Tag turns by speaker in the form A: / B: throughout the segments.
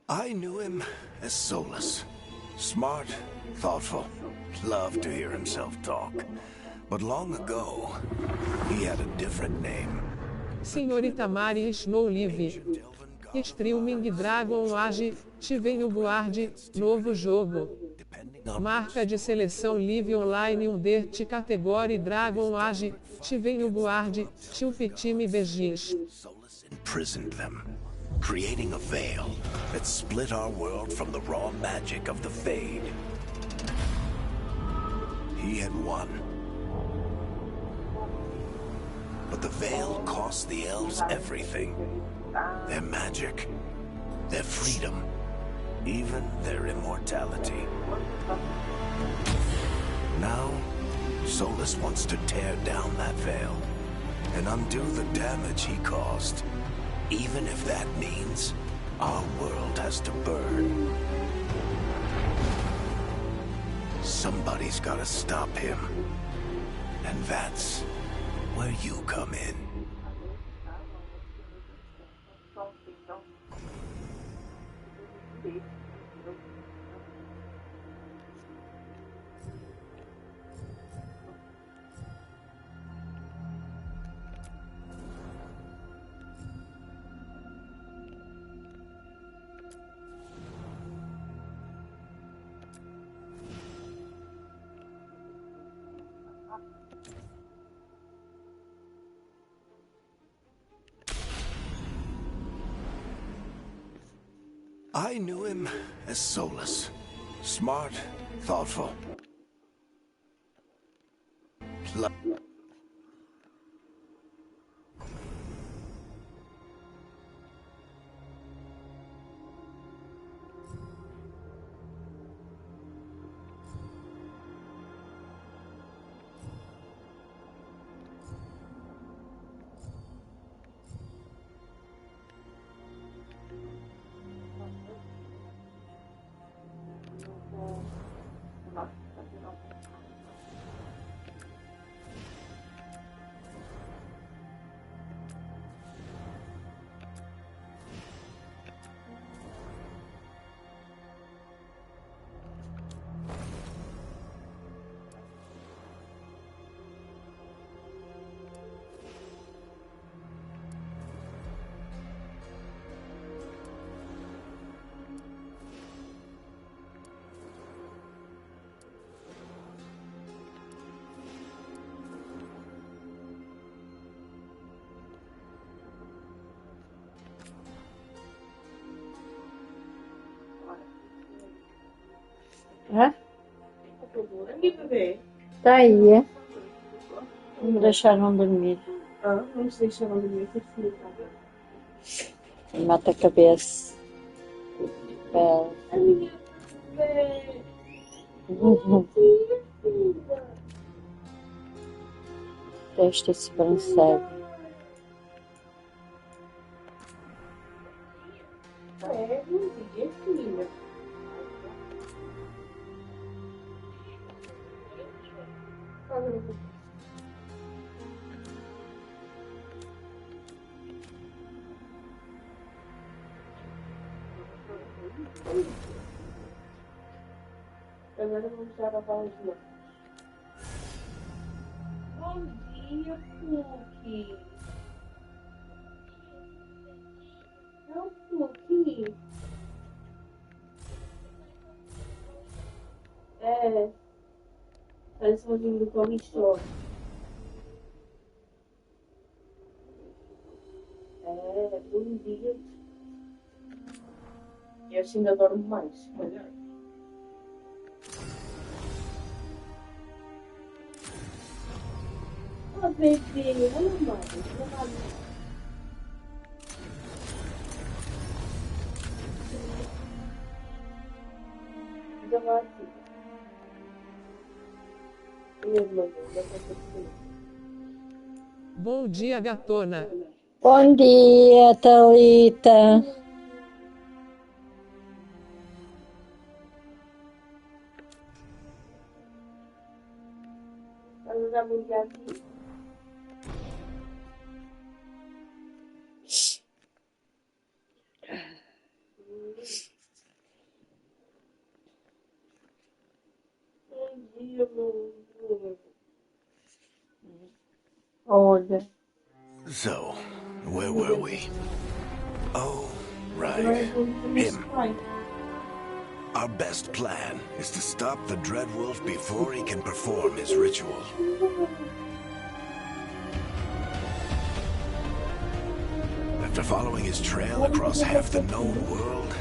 A: I knew him as Solus. Smart, thoughtful, loved to hear himself talk. But long ago, he had a different name.
B: Senhorita Mari Snow Live. Streaming Dragon Age, Veilguard, novo jogo. Marca de seleção Live Online Undert Category Dragon Age, Veilguard, Time Begis.
A: Solus imprisoned them, creating a veil that split our world from the raw magic of the Fade. He had won. But the veil cost the elves everything. Their magic, their freedom, even their immortality. Now, Solus wants to tear down that veil and undo the damage he caused, even if that means our world has to burn. Somebody's gotta stop him, and that's where you come in. I knew him as Solus. Smart, thoughtful.
C: É? Tá aí, é? Vamos deixar não dormir.
D: Vamos deixar não dormir.
C: Mata a cabeça. Bela.
D: A minha bebê.
C: Testa sobrancelha.
D: É, bom dia, filha. Agora vamos dar a bola de novo. Bom dia, Cookie. É o Cookie. É. Parece um vinho do comichão. É, bom dia. E assim ainda dormo mais. Oh, bebê, olha mais. Ainda vai aqui.
B: Bom dia, gatona.
C: Bom dia, Thalita.
D: Vamos dar bom dia aqui.
C: Olha.
A: So, where were we? Oh, right. Him. Our best plan is to stop the Dreadwolf before he can perform his ritual. After following his trail across half the known world,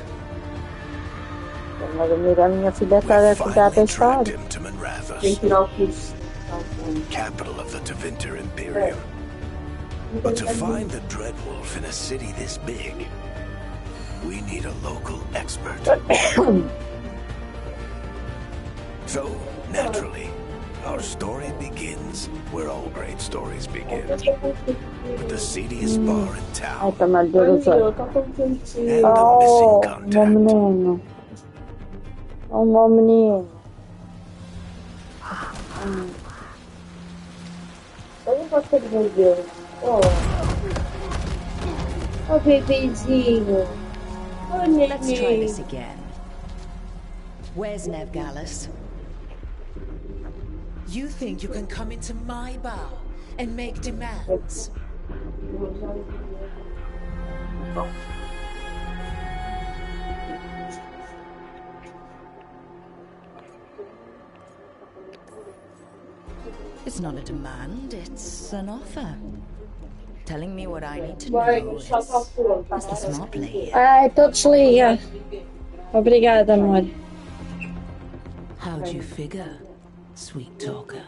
C: Mas a minha filha
A: we
C: tá cuidar da
A: finally tracked
C: história.
A: him to
D: Tem
A: Manrathus,
D: que tirar o curso.
A: capital of the Tevinter Imperium. But to find the Dreadwolf in a city this big, we need a local expert. So, naturally, our story begins where all great stories begin. With the seediest bar in
C: Ai,
A: town
C: tá maduro.
D: Tá tão quentinho.
A: and a
C: Oh,
A: missing
C: meu
A: contact.
C: menino. Oh, meu menino.
D: Eu não posso ter bebê. Oh, bebezinho. Oh,
E: Let's try
D: neném.
E: this again. Where's Nevgalis? You think you can come into my bar and make demands? It's not a demand, it's an offer. Telling me what I need to know is the smart play here.
C: Ai, tô desliga. Obrigada, amor.
E: How'd you figure, sweet talker?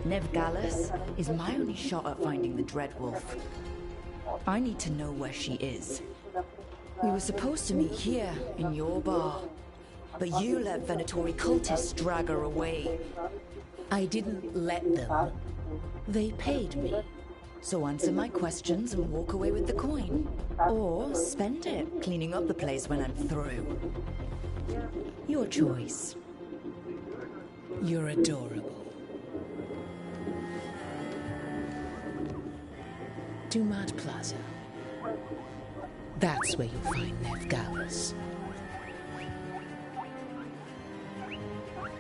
E: Nevgalis is my only shot at finding the Dreadwolf. I need to know where she is. We were supposed to meet here, in your bar. But you let Venatori cultists drag her away. I didn't let them. They paid me. So answer my questions and walk away with the coin. Or spend it cleaning up the place when I'm through. Your choice. You're adorable. Dumad Plaza. That's where you'll find Nevgalis.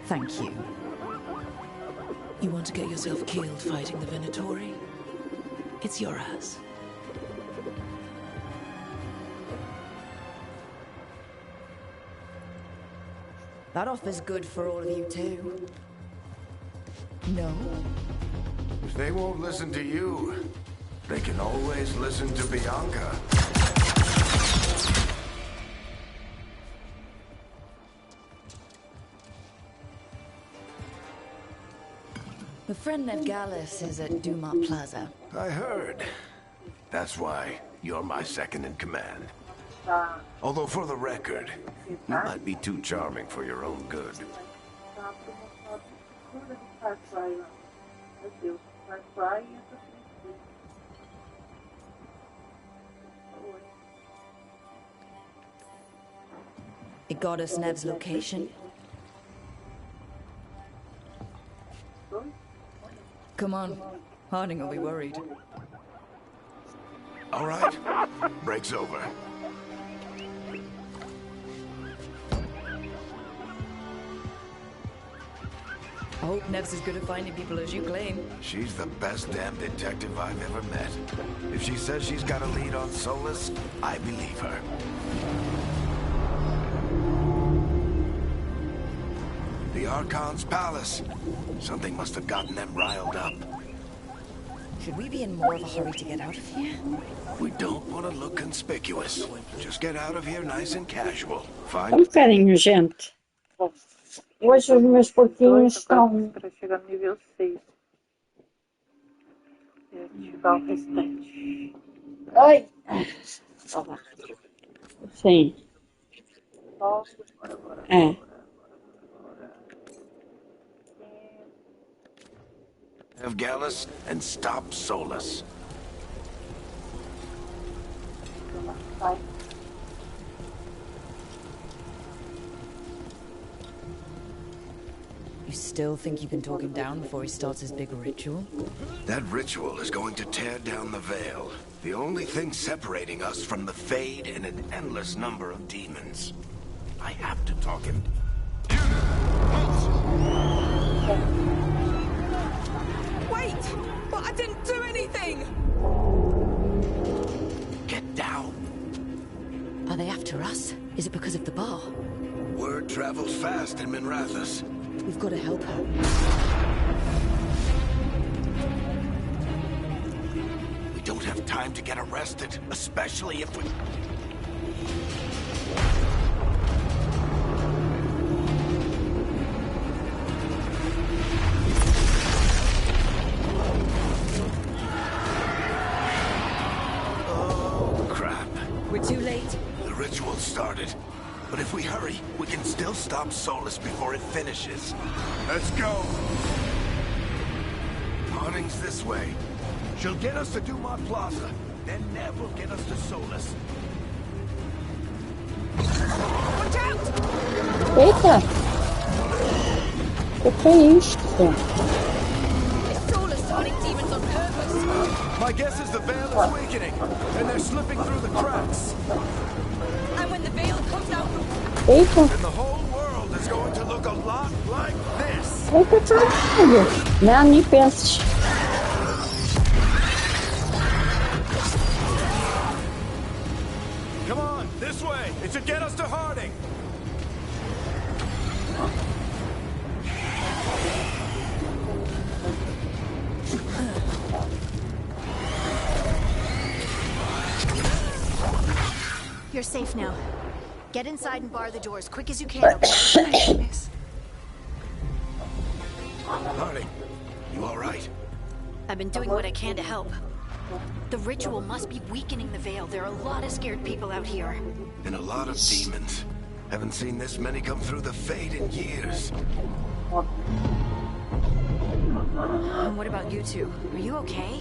E: Thank you. You want to get yourself killed fighting the Venatori? It's your ass. That offer's good for all of you too. No?
A: If they won't listen to you, they can always listen to Bianca.
E: My friend Nevgalis is at Dumont Plaza.
A: I heard. That's why you're my second in command. Although for the record, you might be too charming for your own good.
E: It got us Nev's location. Come on, Harding will be worried.
A: All right, break's over.
E: I hope Nev's as good at finding people as you claim.
A: She's the best damn detective I've ever met. If she says she's got a lead on Solus, I believe her. The Archon's palace. Something must have gotten them riled up.
E: Should we be in more of a hurry to get out of here?
A: We don't want to look conspicuous. Just get out of here nice and casual.
C: Um
A: Fine?
C: bocadinho, gente. Hoje os meus porquinhos estão...
F: Para chegar no nível 6. E ativar o restante.
C: Ai! Sim. É.
A: Have Gallus and stop Solus.
E: You still think you can talk him down before he starts his big ritual?
A: That ritual is going to tear down the veil. The only thing separating us from the Fade and an endless number of demons. I have to talk him.
E: Wait! But I didn't do anything!
A: Get down.
E: Are they after us? Is it because of the bar?
A: Word travels fast in Minrathous.
E: We've got to help her.
A: We don't have time to get arrested, especially if we... Oh, crap.
E: We're too late.
A: The ritual started. But if we hurry, we can still stop Solus before it finishes. Let's go! Harding's this way. She'll get us to Dumont Plaza. Then Nev will get us to Solus.
E: Watch out!
C: Eita! O que é isto?
E: It's Solus starting demons on purpose.
A: My guess is the veil is weakening, and they're slipping through the cracks.
E: And when the veil comes out,
C: Eita!
A: And the whole world is going to look a lot like this.
C: Eita, caralho! Não, nem penses.
A: Come on, this way. It should get us to Harding.
G: You're safe now. Get inside and bar the door as quick as you can, okay?
A: Harding, you all right?
G: I've been doing what I can to help. The ritual must be weakening the veil. There are a lot of scared people out here.
A: And a lot of demons. Haven't seen this many come through the Fade in years.
G: And what about you two? Are you okay?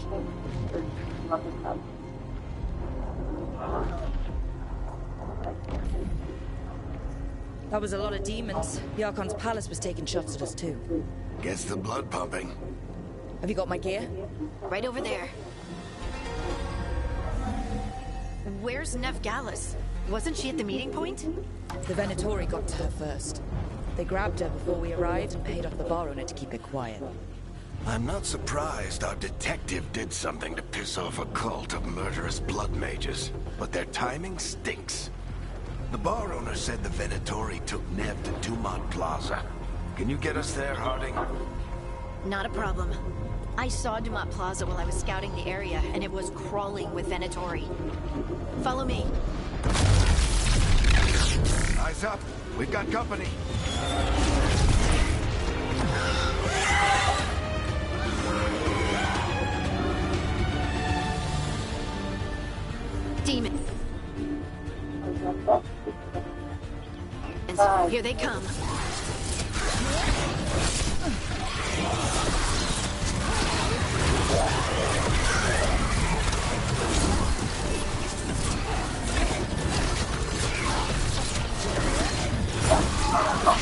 E: that was a lot of demons. The Archon's palace was taking shots at us too.
A: Gets the blood pumping.
E: Have you got my gear?
G: Right over there. Where's Nev Gallus? Wasn't she at the meeting point?
E: The Venatori got to her first. They grabbed her before we arrived and paid off the bar owner to keep it quiet.
A: I'm not surprised our detective did something to piss off a cult of murderous blood mages, but their timing stinks. The bar owner said the Venatori took Nev to Dumont Plaza. Can you get us there, Harding?
G: Not a problem. I saw Dumont Plaza while I was scouting the area, and it was crawling with Venatori. Follow me.
A: Eyes up. We've got company.
G: Demon. Here they come.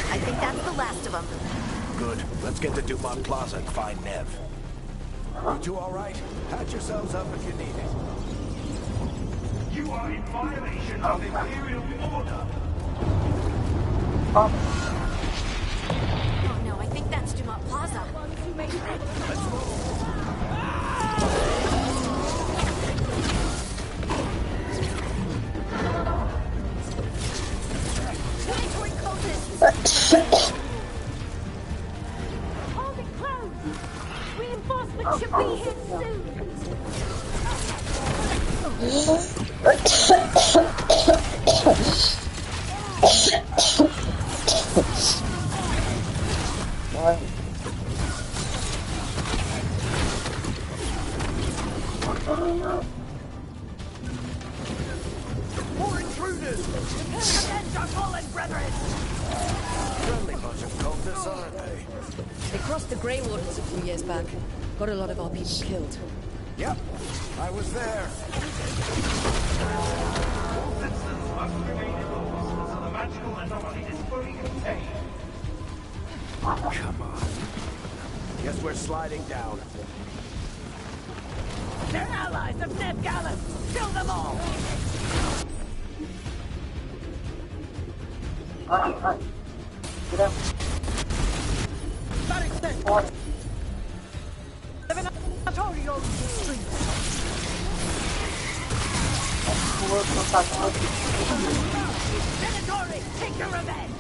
G: I think that's the last of them.
A: Good. Let's get to Dumont Plaza and find Nev. You two all right? Patch yourselves up if you need it.
H: You are in violation of Imperial order.
G: Oh no, I think that's Dumont Plaza.
A: Let's move.
G: Venatori cultists!
I: Hold it close! Reinforcements should be here soon!
A: More intruders!
I: Against our fallen brethren!
A: Friendly bunch of cultists, aren't they?
E: They crossed the Grey Waters a few years back. Got a lot of our people killed.
A: Yep, I was there.
H: All citizens must remain indoors until the magical anomaly is fully contained.
A: Come on. Guess we're sliding down.
I: They're allies of Nev Gallus! Kill them all! Venatori, take your revenge!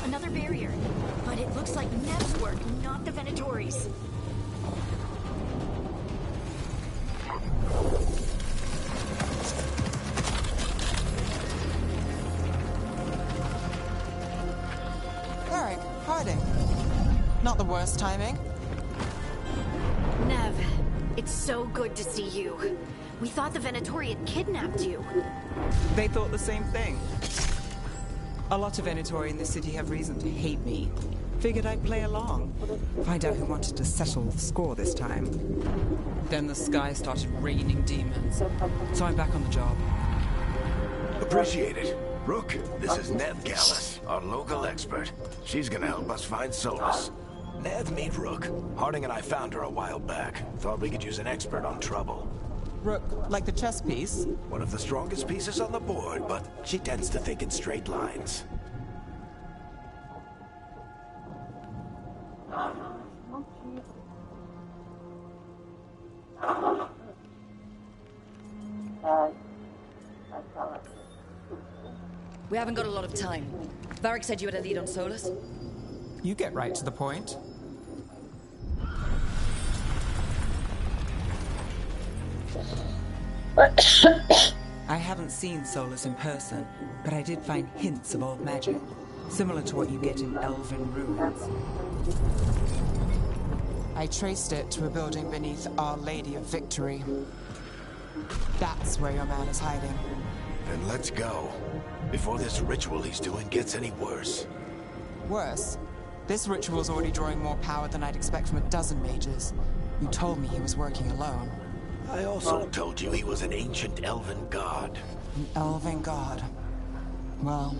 G: Another barrier. But it looks like Nev's work, not the Venatori's.
J: Eric, hiding. Not the worst timing.
G: Nev, it's so good to see you. We thought the Venatori had kidnapped you.
J: They thought the same thing. A lot of Venatori in this city have reason to hate me. Figured I'd play along. Find out who wanted to settle the score this time. Then the sky started raining demons. So I'm back on the job.
A: Appreciate it. Rook, this is Nev Gallus, our local expert. She's gonna help us find Solus. Nev, meet Rook. Harding and I found her a while back. Thought we could use an expert on trouble.
J: Rook, like the chess piece?
A: One of the strongest pieces on the board, but she tends to think in straight lines.
E: We haven't got a lot of time. Varric said you had a lead on Solus.
J: You get right to the point. I haven't seen Solus in person, but I did find hints of old magic, similar to what you get in elven ruins. I traced it to a building beneath Our Lady of Victory. That's where your man is hiding.
A: Then let's go. Before this ritual he's doing gets any worse.
J: Worse? This ritual's already drawing more power than I'd expect from a dozen mages. You told me he was working alone.
A: I also told you he was an ancient elven god.
J: An elven god. Well,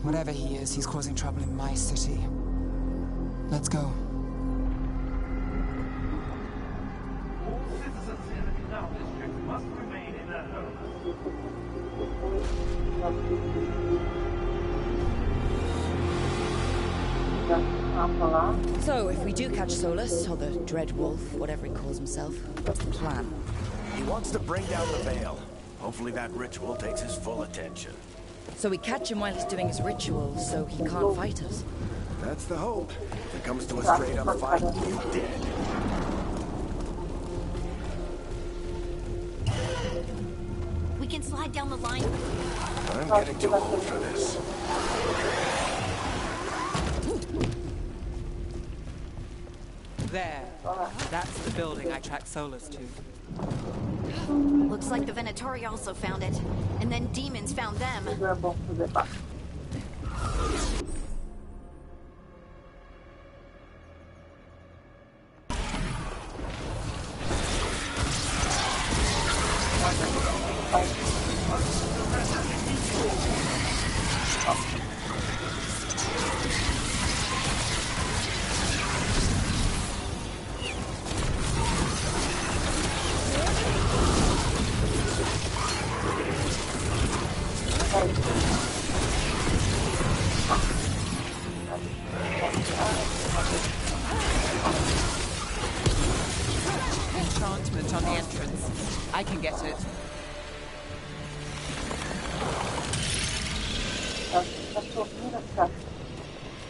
J: whatever he is, he's causing trouble in my city. Let's go.
H: All citizens in the canal district must remain in their homes.
E: So, if we do catch Solus, or the Dread Wolf, whatever he calls himself, what's the plan?
A: He wants to bring down the veil. Hopefully that ritual takes his full attention.
E: So we catch him while he's doing his ritual, so he can't fight us.
A: That's the hope. If it comes to a straight-up fight, you dead.
G: We can slide down the line.
A: I'm getting too old for this.
J: There. That's the building I tracked Solus to.
G: Looks like the Venatori also found it. And then demons found them.
J: Enchantment on the entrance. I can get it.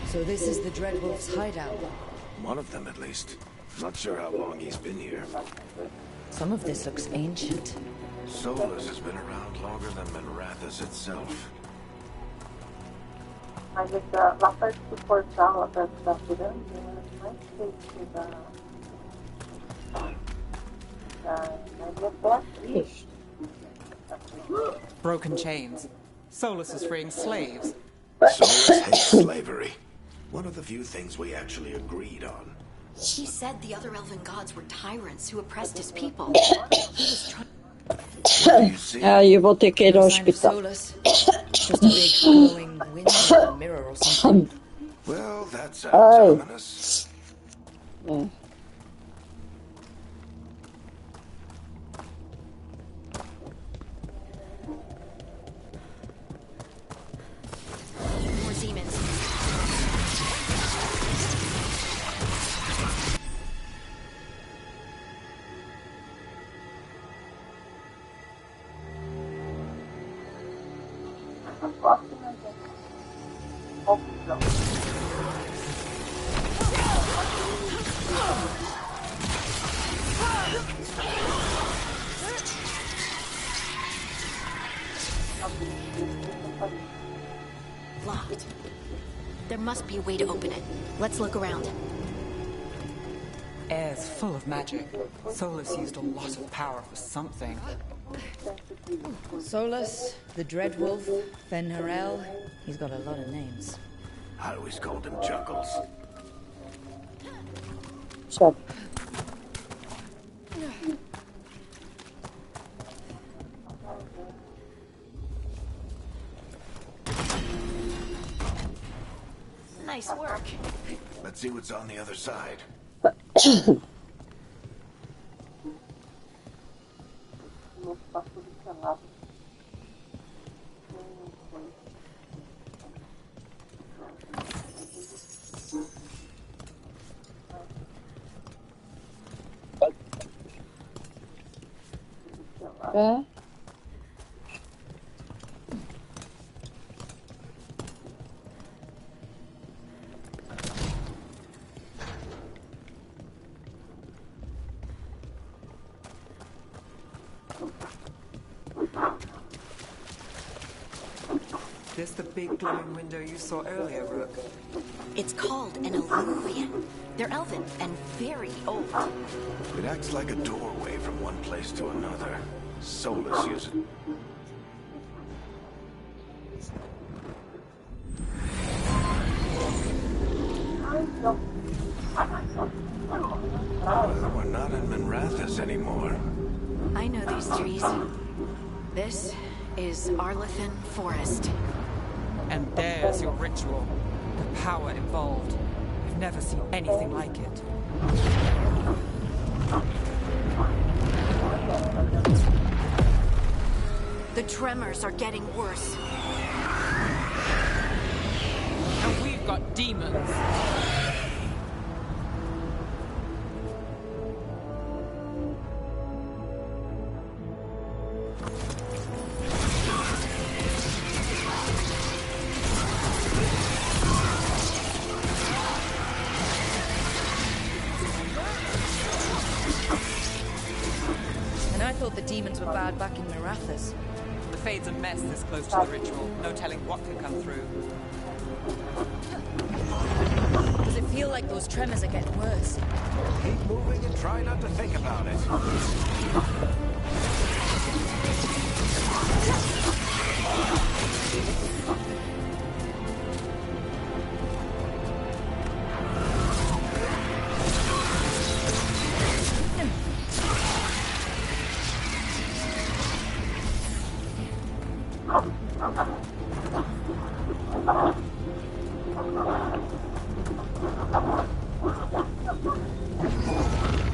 E: So this is the Dread Wolf's hideout.
A: One of them, at least. Not sure how long he's been here.
E: Some of this looks ancient.
A: Solus has been around longer than Minrathous itself.
F: Mas lá perto do portal, lá perto da pirâmide, mais feito da
J: Broken chains. Solus is freeing slaves.
A: Solus hates slavery. One of the few things we actually agreed on.
G: He said the other elven gods were tyrants who oppressed his people.
C: Eu vou ter que ir ao hospital.
E: Solus. Just a big glowing window mirror or something.
A: Well, that sounds ominous.
G: Locked. There must be a way to open it. Let's look around.
J: Air's full of magic. Solus used a lot of power for something.
E: Solus, the Dreadwolf, Fenrirel. He's got a lot of names.
A: I always called him Chuckles.
C: Sure.
G: Nice work.
A: Let's see what's on the other side.
C: É.
J: This the big glowing window you saw earlier, Rook?
G: It's called an illuvian. They're elven and very old.
A: It acts like a doorway from one place to another. Solus uses it. We're not in Minrathous anymore.
G: I know these trees. This is Arlethan Forest.
J: And there's your ritual. The power involved. You've never seen anything like it.
G: The tremors are getting worse.
J: And we've got demons.
E: The demons were bad back in Minrathous.
J: The Fade's a mess this close to the ritual. No telling what could come through.
E: Does it feel like those tremors are getting worse?
A: Keep moving and try not to think about it.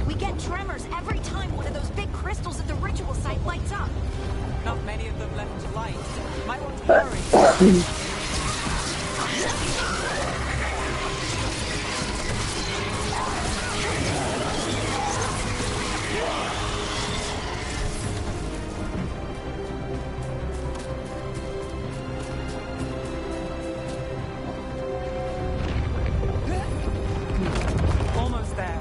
G: We get tremors every time one of those big crystals at the ritual site lights up.
J: Not many of them left to light. Might want to hurry. Almost there.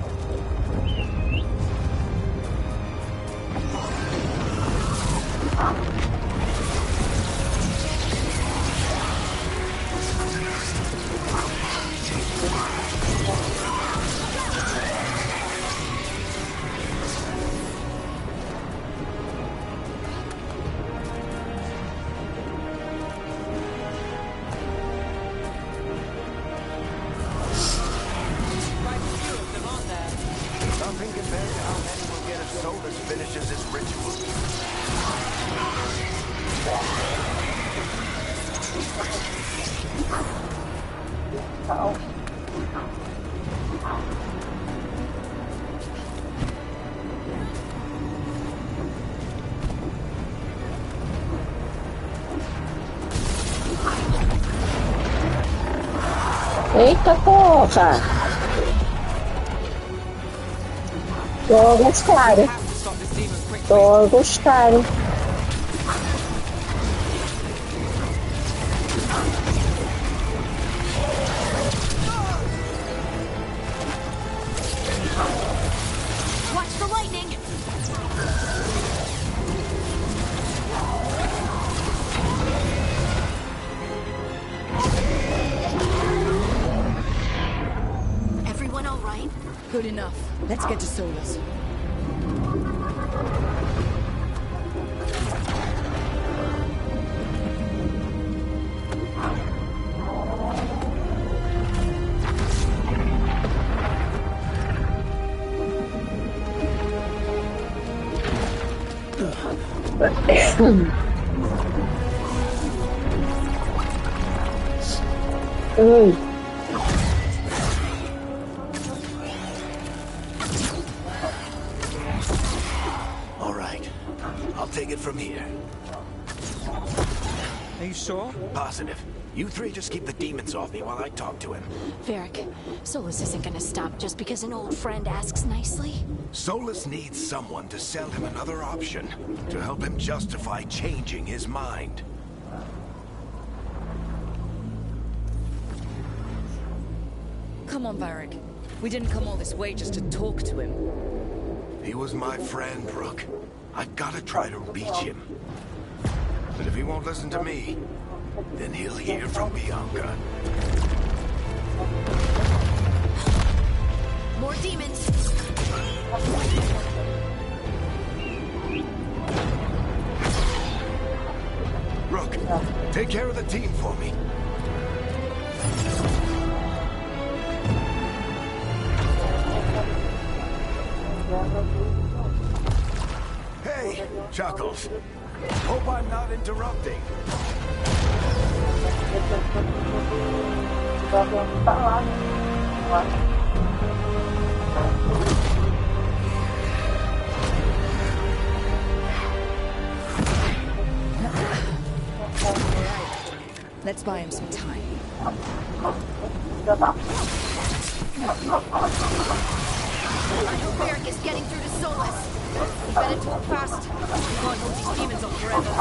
A: Nothing compared to how many will get if Solus finishes his ritual.
C: Eita porra! Tô a gostar. Tô a gostar.
E: Let's get to Solus.
A: All right. I'll take it from here.
J: Are you sure?
A: Positive. You three just keep the demons off me while I talk to him.
G: Varric, Solus isn't gonna stop just because an old friend asks nicely.
A: Solus needs someone to sell him another option, to help him justify changing his mind.
E: Come on, Varric. We didn't come all this way just to talk to him.
A: He was my friend, Brooke. I gotta try to reach him. But if he won't listen to me, then he'll hear from Bianca.
G: More demons!
A: Rook, take care of the team for me. Hey, Chuckles. Hope I'm not interrupting.
E: Let's buy him some time.
G: I hope Varric is getting through to Solus. We better talk fast. We can't hold these demons on forever.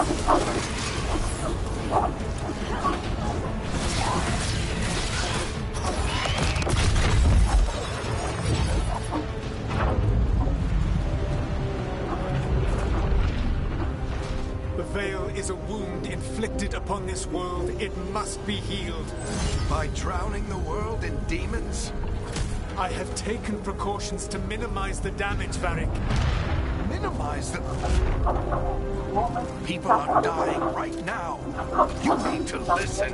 K: The Veil is a wound inflicted upon this world. It must be healed.
A: By drowning the world in demons?
K: I have taken precautions to minimize the damage, Varric.
A: Minimize the... People are dying right now. You need to listen.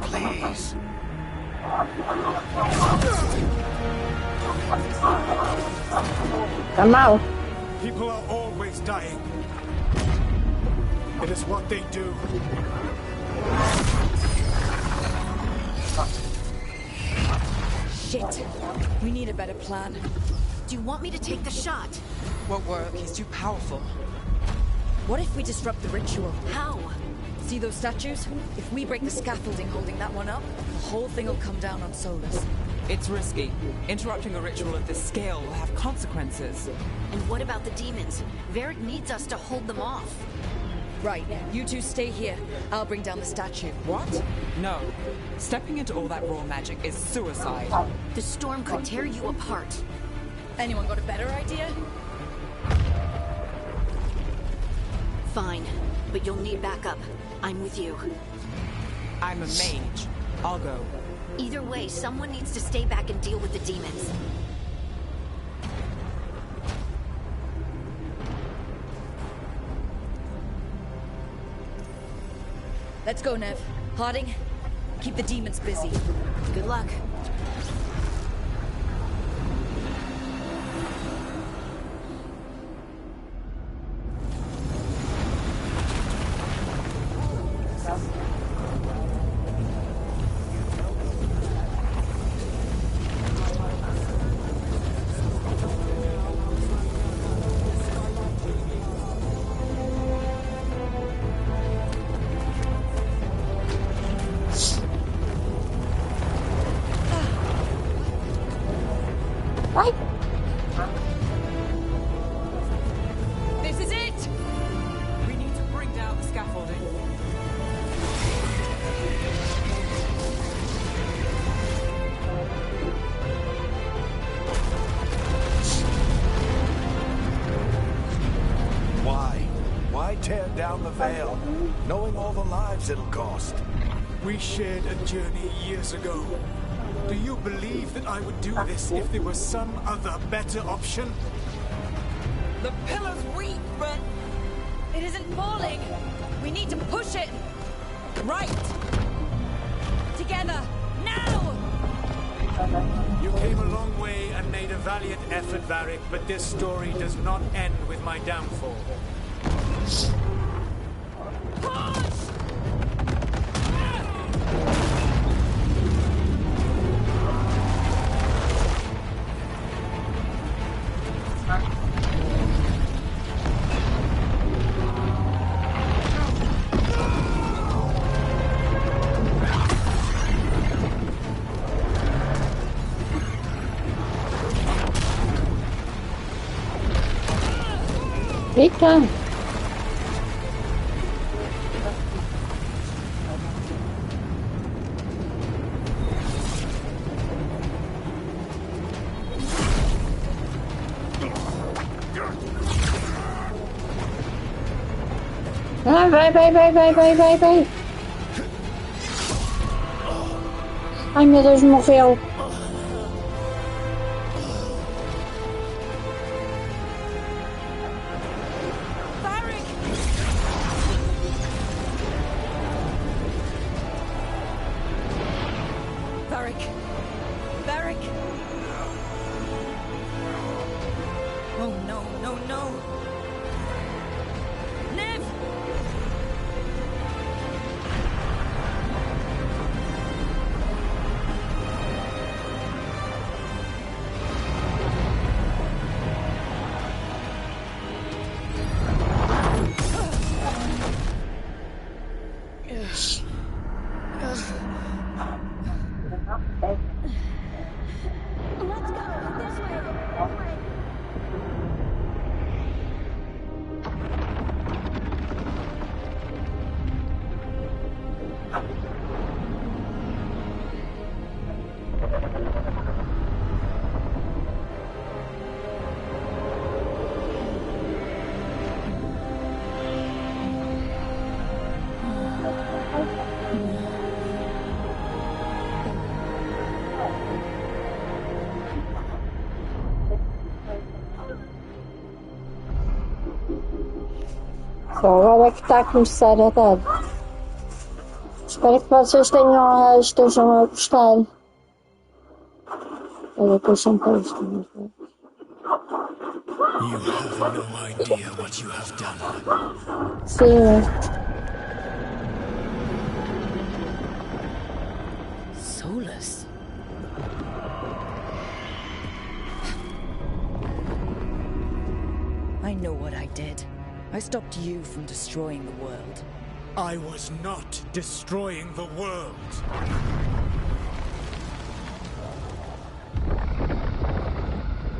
A: Please.
C: Come out.
K: People are always dying. It is what they do.
E: Shit. We need a better plan.
G: Do you want me to take the shot?
J: Won't work. He's too powerful.
E: What if we disrupt the ritual?
G: How?
E: See those statues? If we break the scaffolding holding that one up, the whole thing will come down on Solus.
J: It's risky. Interrupting a ritual of this scale will have consequences.
G: And what about the demons? Varric needs us to hold them off.
E: Right. You two stay here. I'll bring down the statue.
J: What? No. Stepping into all that raw magic is suicide.
G: The storm could tear you apart.
E: Anyone got a better idea?
G: Fine, but you'll need backup. I'm with you.
J: I'm a mage. I'll go.
G: Either way, someone needs to stay back and deal with the demons.
E: Let's go, Nev. Harding, keep the demons busy.
G: Good luck.
E: This is it!
J: We need to bring down the scaffolding.
A: Why? Why tear down the Veil, knowing all the lives it'll cost?
K: We shared a journey years ago. Do you believe that I would do this if there was some other better option?
G: The pillar's weak, but it isn't falling. We need to push it. Right. Together. Now!
K: You came a long way and made a valiant effort, Varric, but this story does not end with my downfall.
C: Eita! Ah, vai! Ai meu Deus, morreu! Só agora é que está a começar a dar. Espero que vocês estejam a gostar. Olha, depois são para isto.
A: You have no idea what you have done.
C: Sim.
E: Solus. I know what I did. I stopped you from destroying the world.
K: I was not destroying the world.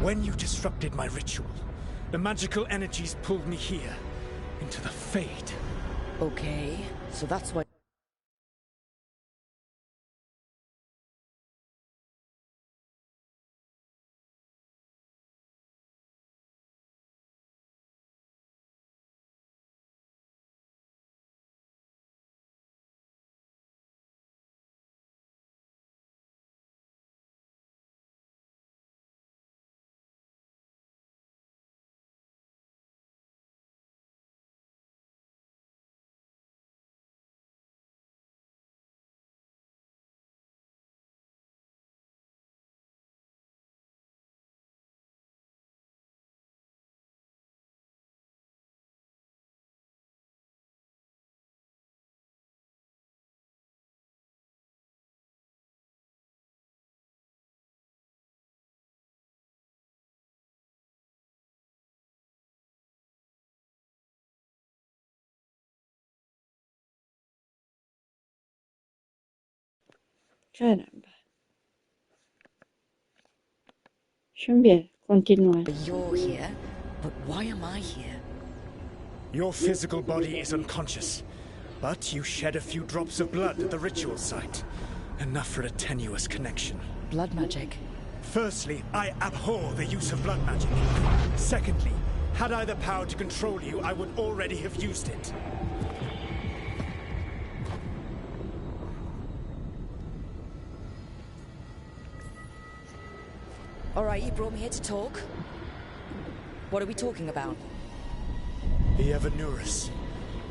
K: When you disrupted my ritual, the magical energies pulled me here, into the Fade.
E: Okay, so that's why...
C: Caramba. Deixa-me ver. Continuar.
E: You're here, but why am I here?
K: Your physical body is unconscious, but you shed a few drops of blood at the ritual site. Enough for a tenuous connection.
E: Blood magic?
K: Firstly, I abhor the use of blood magic. Secondly, had I the power to control you, I would already have used it.
E: Alright, you brought me here to talk. What are we talking about?
K: The Evanurus,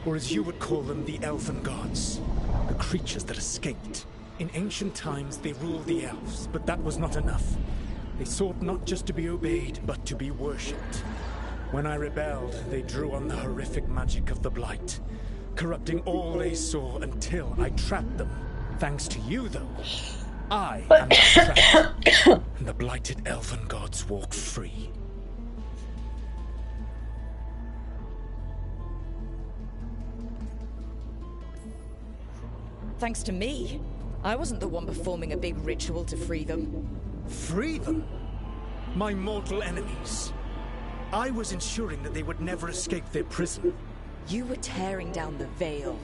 K: or as you would call them, the Elven Gods. The creatures that escaped. In ancient times, they ruled the elves, but that was not enough. They sought not just to be obeyed, but to be worshipped. When I rebelled, they drew on the horrific magic of the Blight, corrupting all they saw until I trapped them. Thanks to you, though, I am not trapped, and the blighted Elven Gods walk free.
E: Thanks to me. I wasn't the one performing a big ritual to free them.
K: Free them? My mortal enemies. I was ensuring that they would never escape their prison.
E: You were tearing down the veil.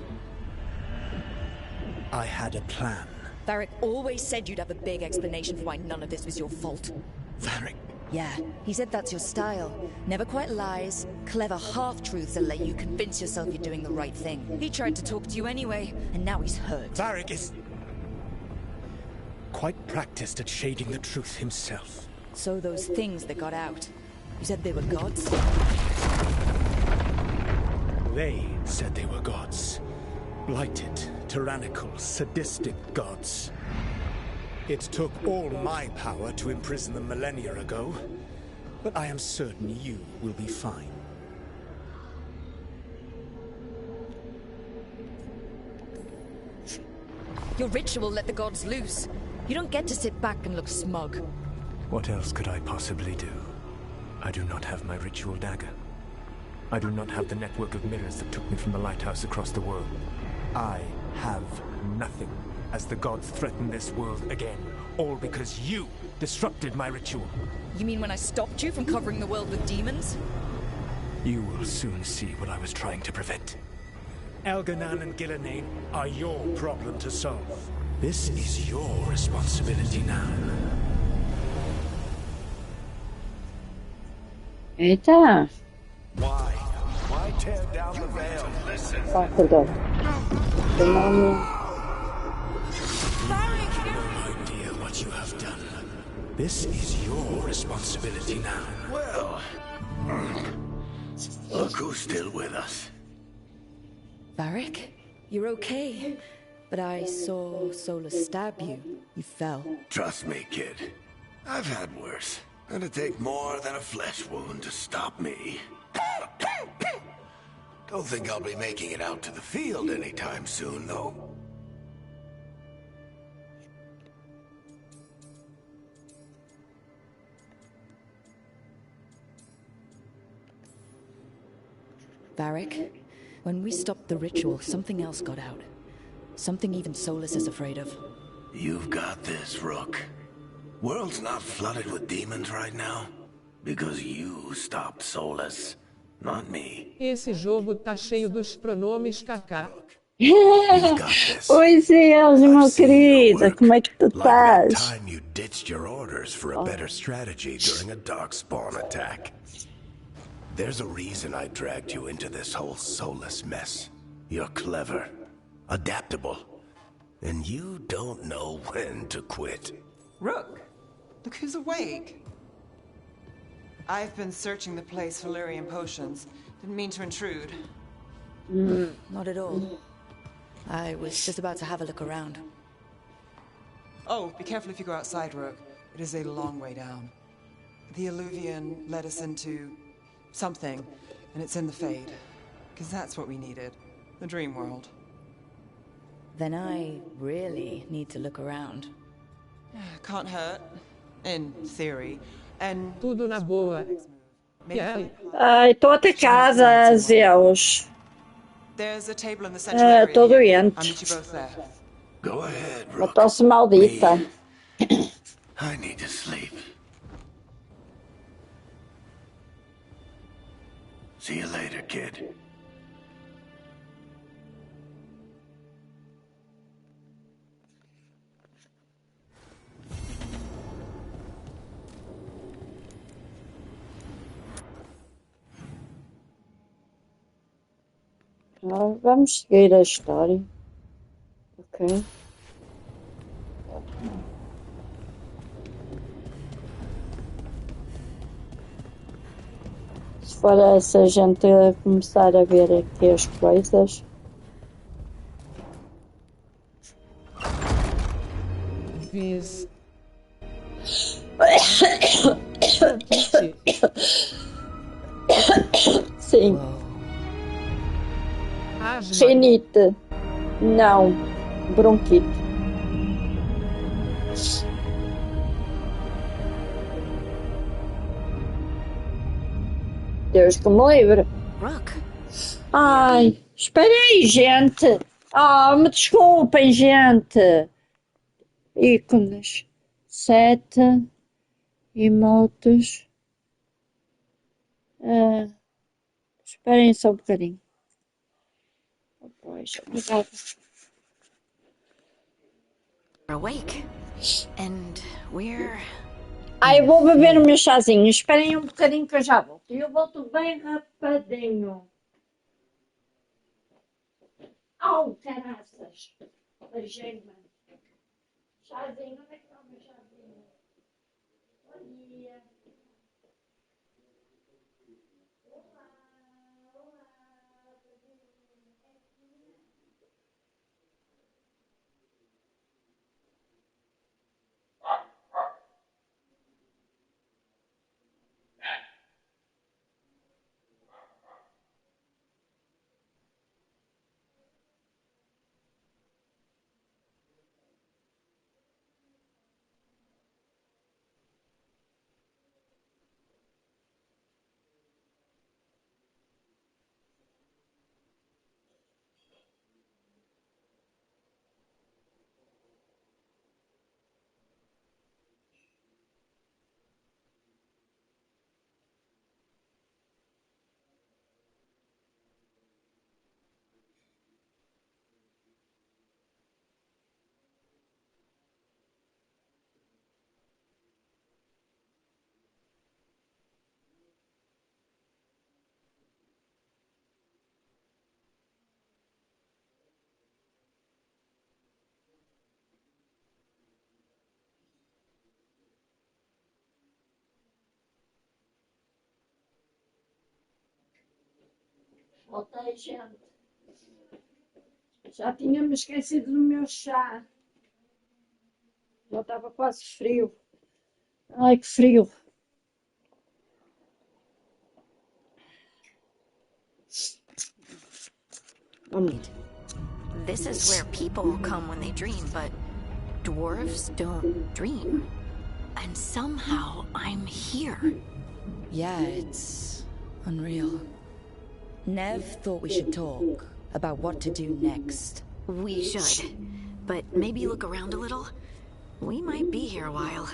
K: I had a plan.
E: Varric always said you'd have a big explanation for why none of this was your fault.
K: Varric?
E: Yeah, he said that's your style. Never quite lies, clever half-truths that let you convince yourself you're doing the right thing. He tried to talk to you anyway, and now he's hurt.
K: Varric is quite practiced at shading the truth himself.
E: So those things that got out, you said they were gods?
K: They said they were gods. Blighted, tyrannical, sadistic gods. It took all my power to imprison them millennia ago, but I am certain you will be fine.
E: Your ritual let the gods loose. You don't get to sit back and look smug.
A: What else could I possibly do? I do not have my ritual dagger. I do not have the network of mirrors that took me from the lighthouse across the world. I have nothing, as the gods threaten this world again, all because you disrupted my ritual.
E: You mean when I stopped you from covering the world with demons?
A: You will soon see what I was trying to prevent.
K: Elganan and Gillenane are your problem to solve. This is your responsibility now.
C: Eita!
A: Why tear down the veil? Listen.
C: Ó, cuidado. Tem nome.
K: No idea what you have done. This is your responsibility now.
A: Well, look who's still with us.
E: Varric, you're okay. But I saw Solus stab you. You fell.
A: Trust me, kid. I've had worse. It'd take more than a flesh wound to stop me. Don't think I'll be making it out to the field anytime soon, though.
E: Varric, when we stopped the ritual, something else got out. Something even Solus is afraid of.
A: You've got this, Rook. World's not flooded with demons right now. Because you stopped Solus, not me.
B: Esse jogo tá cheio dos pronomes kaká.
C: Oi, Zelda, meu querido, como é que tu estás?
A: Time you ditched your orders for a better strategy during a darkspawn attack. There's a reason I dragged you into this whole Solus mess. You're clever, adaptable, and you don't know when to quit.
J: Rook, look who's awake. I've been searching the place for Lyrian potions. Didn't mean to intrude.
E: Not at all. I was just about to have a look around.
J: Oh, be careful if you go outside, Rook. It is a long way down. The Illuvian led us into something, and it's in the Fade. Because that's what we needed. The dream world.
E: Then I really need to look around.
J: Can't hurt. In theory. And
B: Tudo na boa. E aí?
C: Ai, tô até casa, Zeus.
J: There's a table in the central area.
C: Tô
J: I'll
C: doente.
J: meet you both there.
A: Go ahead,
C: Uma
A: Rook.
C: tosse maldita.
A: I need to sleep. See you later, kid.
C: Vamos seguir a história. Ok. para essa gente começar a ver aqui as coisas.
B: Vis.
C: Sim.
B: Asma.
C: Rinite. Não. Bronquite. Deus que me livre.
G: Rook.
C: Ai, esperei, gente. Me desculpem, gente. Ícones. 7 emotes. Esperem só um bocadinho. Pois, obrigada.
G: Awake. And we're...
C: Eu vou beber o meu chazinho. Esperem um bocadinho que eu já volto. E eu volto bem rapadinho. Caraças. Beijei-me. Chazinho, onde é que está o meu chazinho? Bom dia. Voltei, gente. Já tinha-me esquecido do meu chá. Já estava quase frio. Ai, que frio.
G: This is where people come when they dream, but dwarves don't dream. And somehow I'm here.
E: Yeah, it's unreal. Nev thought we should talk about what to do next.
G: We should. But maybe look around a little. We might be here a while.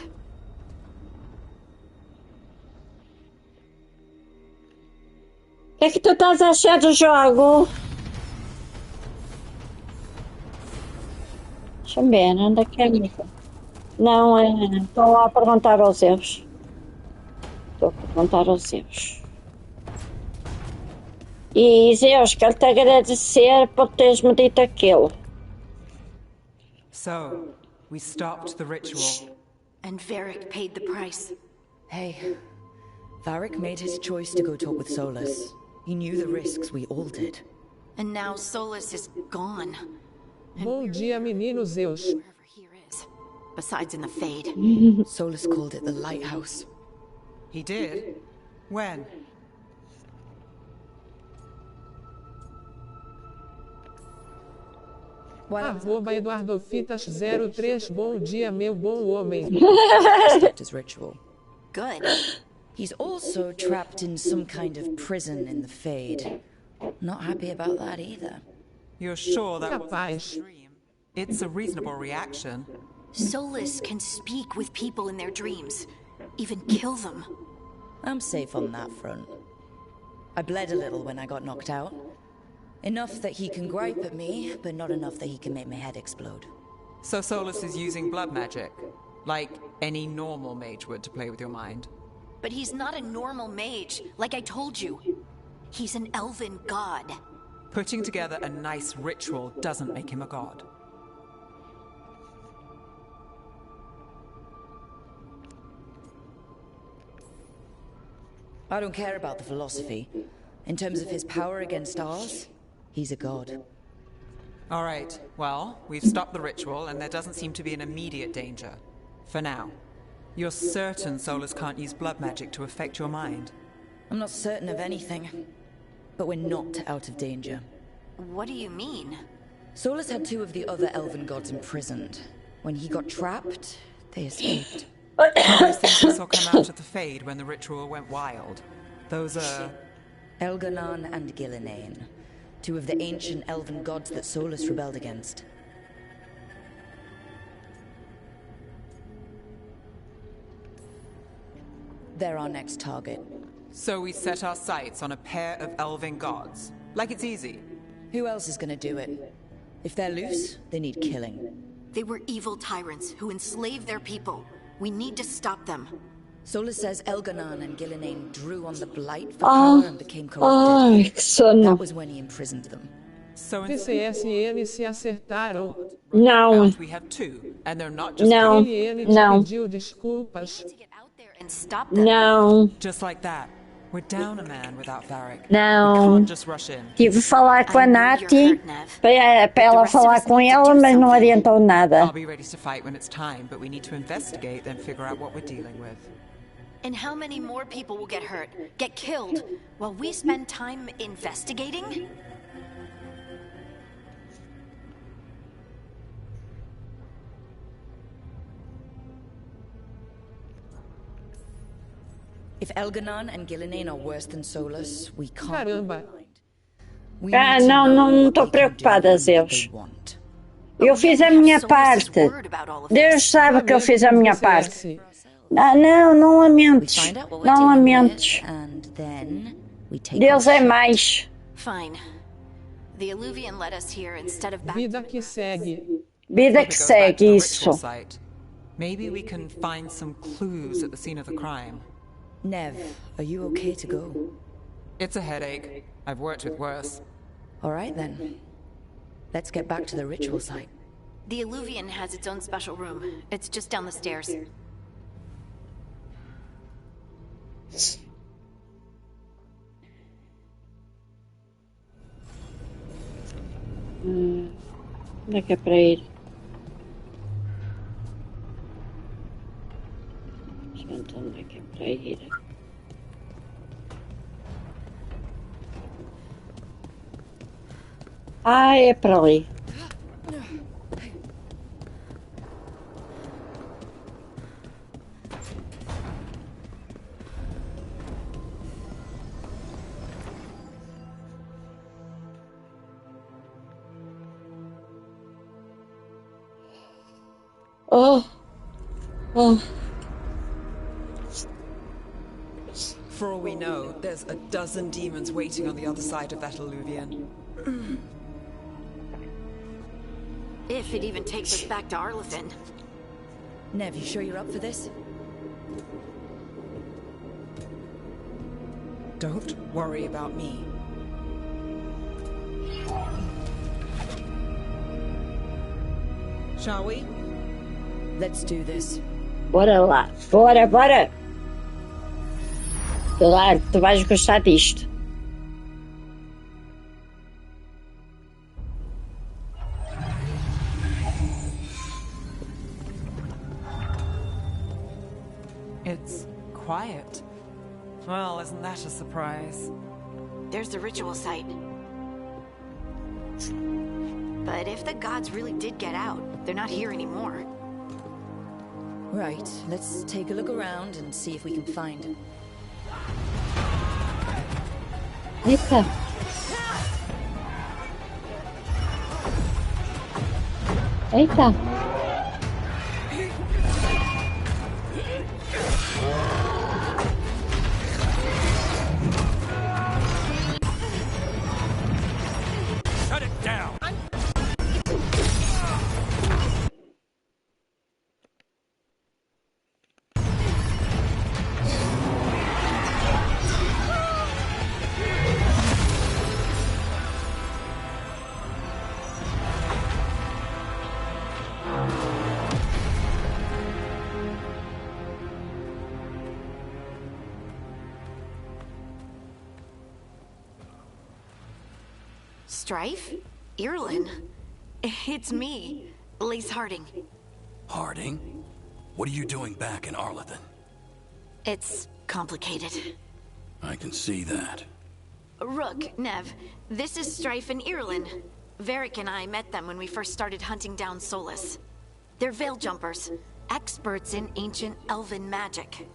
C: O que é que tu estás a achar do jogo? Deixa-me ver, onde é que é isso? Não, estou a perguntar aos erros. Estou a perguntar aos erros. E Zeus, quero te agradecer por teres-me dito aquilo.
J: So, we stopped the ritual.
G: And Varric paid the price.
E: Hey, Varric made his choice to go talk with Solus. He knew the risks we all did.
G: And now Solus is gone.
B: Bom dia, menino Zeus.
G: Wherever here is. Besides in the Fade.
E: Solus called it the Lighthouse.
J: He did? When?
B: Arroba Eduardo Fitas 03. Bom dia, meu bom homem.
E: Stopped his ritual.
G: Good.
E: He's also trapped in some kind of prison in the Fade. Not happy about that either.
J: You're sure that
B: Capaz.
J: was a dream? It's a reasonable reaction.
G: Solus can speak with people in their dreams. Even kill them.
E: I'm safe on that front. I bled a little when I got knocked out. Enough that he can gripe at me, but not enough that he can make my head explode.
J: So Solus is using blood magic, like any normal mage would to play with your mind.
G: But he's not a normal mage, like I told you. He's an elven god.
J: Putting together a nice ritual doesn't make him a god.
E: I don't care about the philosophy. In terms of his power against ours, he's a god.
J: All right, well, we've stopped the ritual, and there doesn't seem to be an immediate danger. For now. You're certain Solus can't use blood magic to affect your mind?
E: I'm not certain of anything, but we're not out of danger.
G: What do you mean?
E: Solus had 2 of the other elven gods imprisoned. When he got trapped, they escaped.
J: Those things we saw come out of the Fade when the ritual went wild. Those are...
E: Elganon and Gillinane. 2 of the ancient elven gods that Solus rebelled against. They're our next target.
J: So we set our sights on a pair of elven gods. Like it's easy.
E: Who else is gonna do it? If they're loose, they need killing.
G: They were evil tyrants who enslaved their people. We need to stop them.
E: Solus says Elganon and Gillinane drew on the blight for power and became corrupted. That was when he imprisoned them.
J: So
B: TCS e ele se acertaram.
C: Não.
J: we have 2, and they're not just...
C: Não.
B: E ele te
C: Não.
B: pediu desculpas.
G: And stop them.
C: Não.
J: Just like that. We're down a man without Varric.
C: Não.
J: We can't just rush in.
C: Tive a falar com a Nati para ela falar com ela, mas não adiantou nada.
J: I'll be ready to fight when it's time, but we need to investigate and figure out what we're dealing with.
G: And how many more people will get hurt, get killed, while we spend time investigating?
E: If Elganon and Gillinane are worse than Solus, we can't.
B: Caramba.
C: Não estou preocupada, Zeus. Eu fiz a minha parte. Deus sabe que eu fiz a minha parte. Não lamentes. Não lamentes. Deus é mais.
G: Fine. The Illuvian led us here instead of back.
B: Vida que segue.
C: Vida que segue, isso.
J: Maybe we can find some clues at the scene of the crime.
E: Nev, are you okay to go?
J: It's a headache. I've worked with worse.
E: All right then. Let's get back to the ritual site.
G: The Illuvian has its own special room. It's just down the stairs.
C: Onde é que é para ir? Gente, onde é que é para ir? É para ali.
J: For all we know, there's a dozen demons waiting on the other side of that Illuvian.
G: If it even takes us back to Arlithin.
E: Nev, you sure you're up for this?
J: Don't worry about me. Shall we?
E: Let's do this.
C: Bora lá. Bora. Claro, tu vais gostar disto.
J: It's quiet. Well, isn't that a surprise?
G: There's the ritual site. But if the gods really did get out, they're not here anymore.
E: Right, let's take a look around and see if we can find him.
C: Eita.
H: Shut it down!
G: Strife? Irlin? It's me, Lace Harding.
A: Harding? What are you doing back in Arlethan?
G: It's complicated.
A: I can see that.
G: Rook, Nev, this is Strife and Irlin. Varric and I met them when we first started hunting down Solus. They're veil jumpers, experts in ancient elven magic.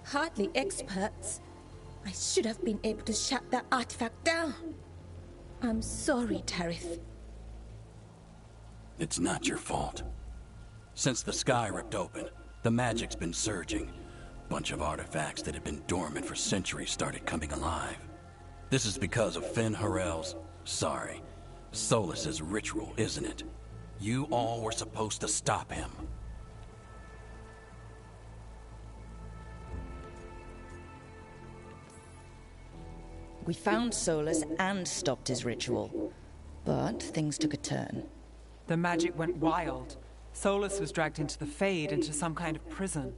I: Hardly experts. I should have been able to shut that artifact down. I'm sorry, Tarith.
A: It's not your fault. Since the sky ripped open, the magic's been surging. Bunch of artifacts that had been dormant for centuries started coming alive. This is because of Finn Harel's... sorry, Solus's ritual, isn't it? You all were supposed to stop him.
E: We found Solus and stopped his ritual, but things took a turn.
J: The magic went wild. Solus was dragged into the Fade, into some kind of prison.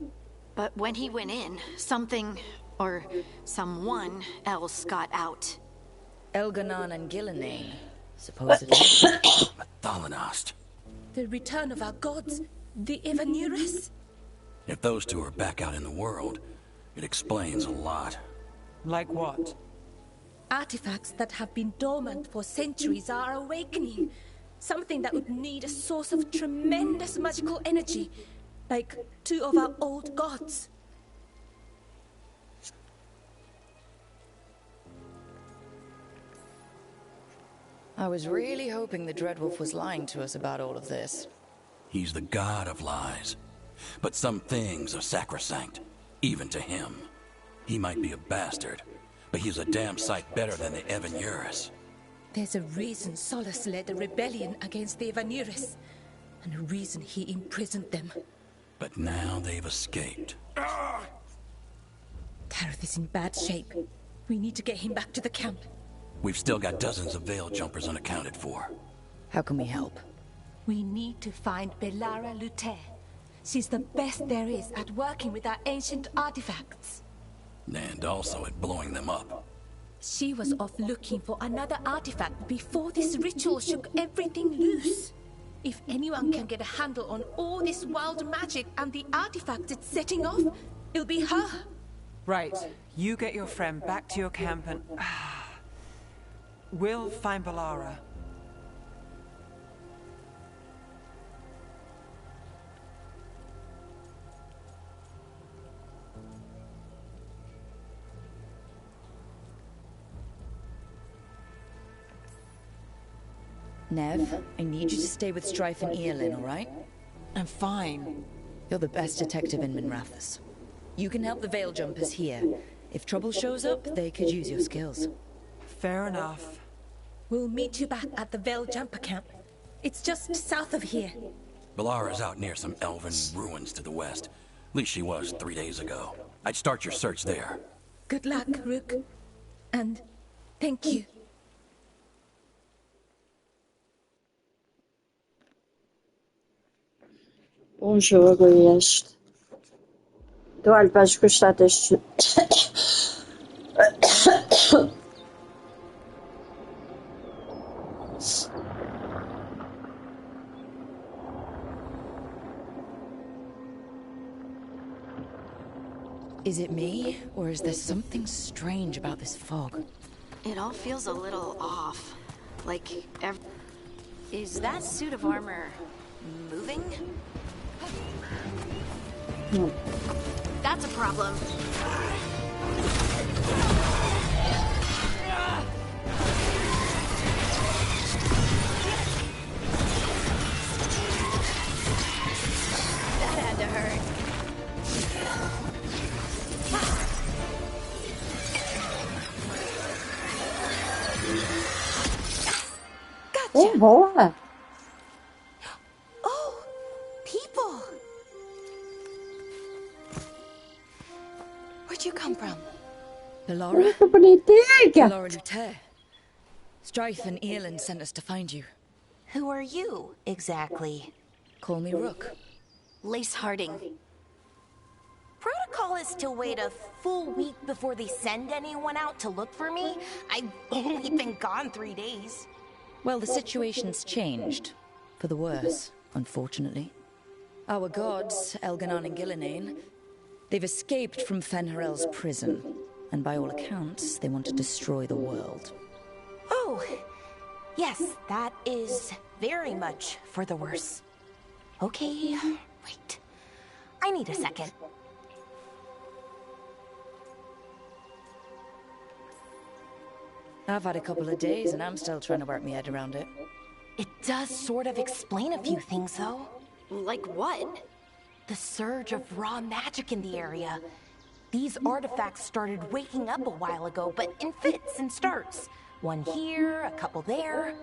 G: But when he went in, something, or someone else got out.
E: Elganon and Gillenane, supposedly.
A: Thalanost.
I: The return of our gods, the Evanuris.
A: If those two are back out in the world, it explains a lot.
J: Like what?
I: Artifacts that have been dormant for centuries are awakening. Something that would need a source of tremendous magical energy, like two of our old gods.
E: I was really hoping the Dreadwolf was lying to us about all of this.
A: He's the god of lies. But some things are sacrosanct, even to him. He might be a bastard, but he's a damn sight better than the Evanuris.
I: There's a reason Solus led a rebellion against the Evanuris, and a reason he imprisoned them.
A: But now they've escaped.
I: Tarith is in bad shape. We need to get him back to the camp.
A: We've still got dozens of veil jumpers unaccounted for.
E: How can we help?
I: We need to find Belara Luther. She's the best there is at working with our ancient artifacts.
A: And also at blowing them up.
I: She was off looking for another artifact before this ritual shook everything loose. If anyone can get a handle on all this wild magic and the artifacts it's setting off, it'll be her.
J: Right. You get your friend back to your camp and... we'll find Belara.
E: Nev, I need you to stay with Strife and Eolin, all right?
J: I'm fine.
E: You're the best detective in Minrathous. You can help the Veil Jumpers here. If trouble shows up, they could use your skills.
J: Fair enough.
I: We'll meet you back at the Veil Jumper camp. It's just south of here.
A: Belara's out near some elven ruins to the west. At least she was 3 days ago. I'd start your search there.
I: Good luck, Rook. And thank you.
C: Bom jogo este. Tu olha, vais gostar deste.
E: Is it me, or is there something strange about this fog?
G: It all feels a little off. Like, is that suit of armor moving? That's a problem. That had to hurt.
I: Gotcha.
C: Oh, boa!
I: Oh, people! Where'd you come from?
E: Belara?
C: Que bonitinha!
E: Belara Luther. Strife and Eolin sent us to find you.
L: Who are you, exactly?
E: Call me Rook.
G: Lace Harding.
L: Protocol is to wait a full week before they send anyone out to look for me. I've only been gone 3 days.
E: Well, the situation's changed. For the worse, unfortunately. Our gods, Elganon and Gillinane, they've escaped from Fen'Harel's prison. And by all accounts, they want to destroy the world.
L: Oh, yes, that is very much for the worse. Okay, wait. I need a second.
E: I've had a couple of days and I'm still trying to work my head around it.
L: It does sort of explain a few things, though.
G: Like what?
L: The surge of raw magic in the area. These artifacts started waking up a while ago, but in fits and starts. One here, a couple there.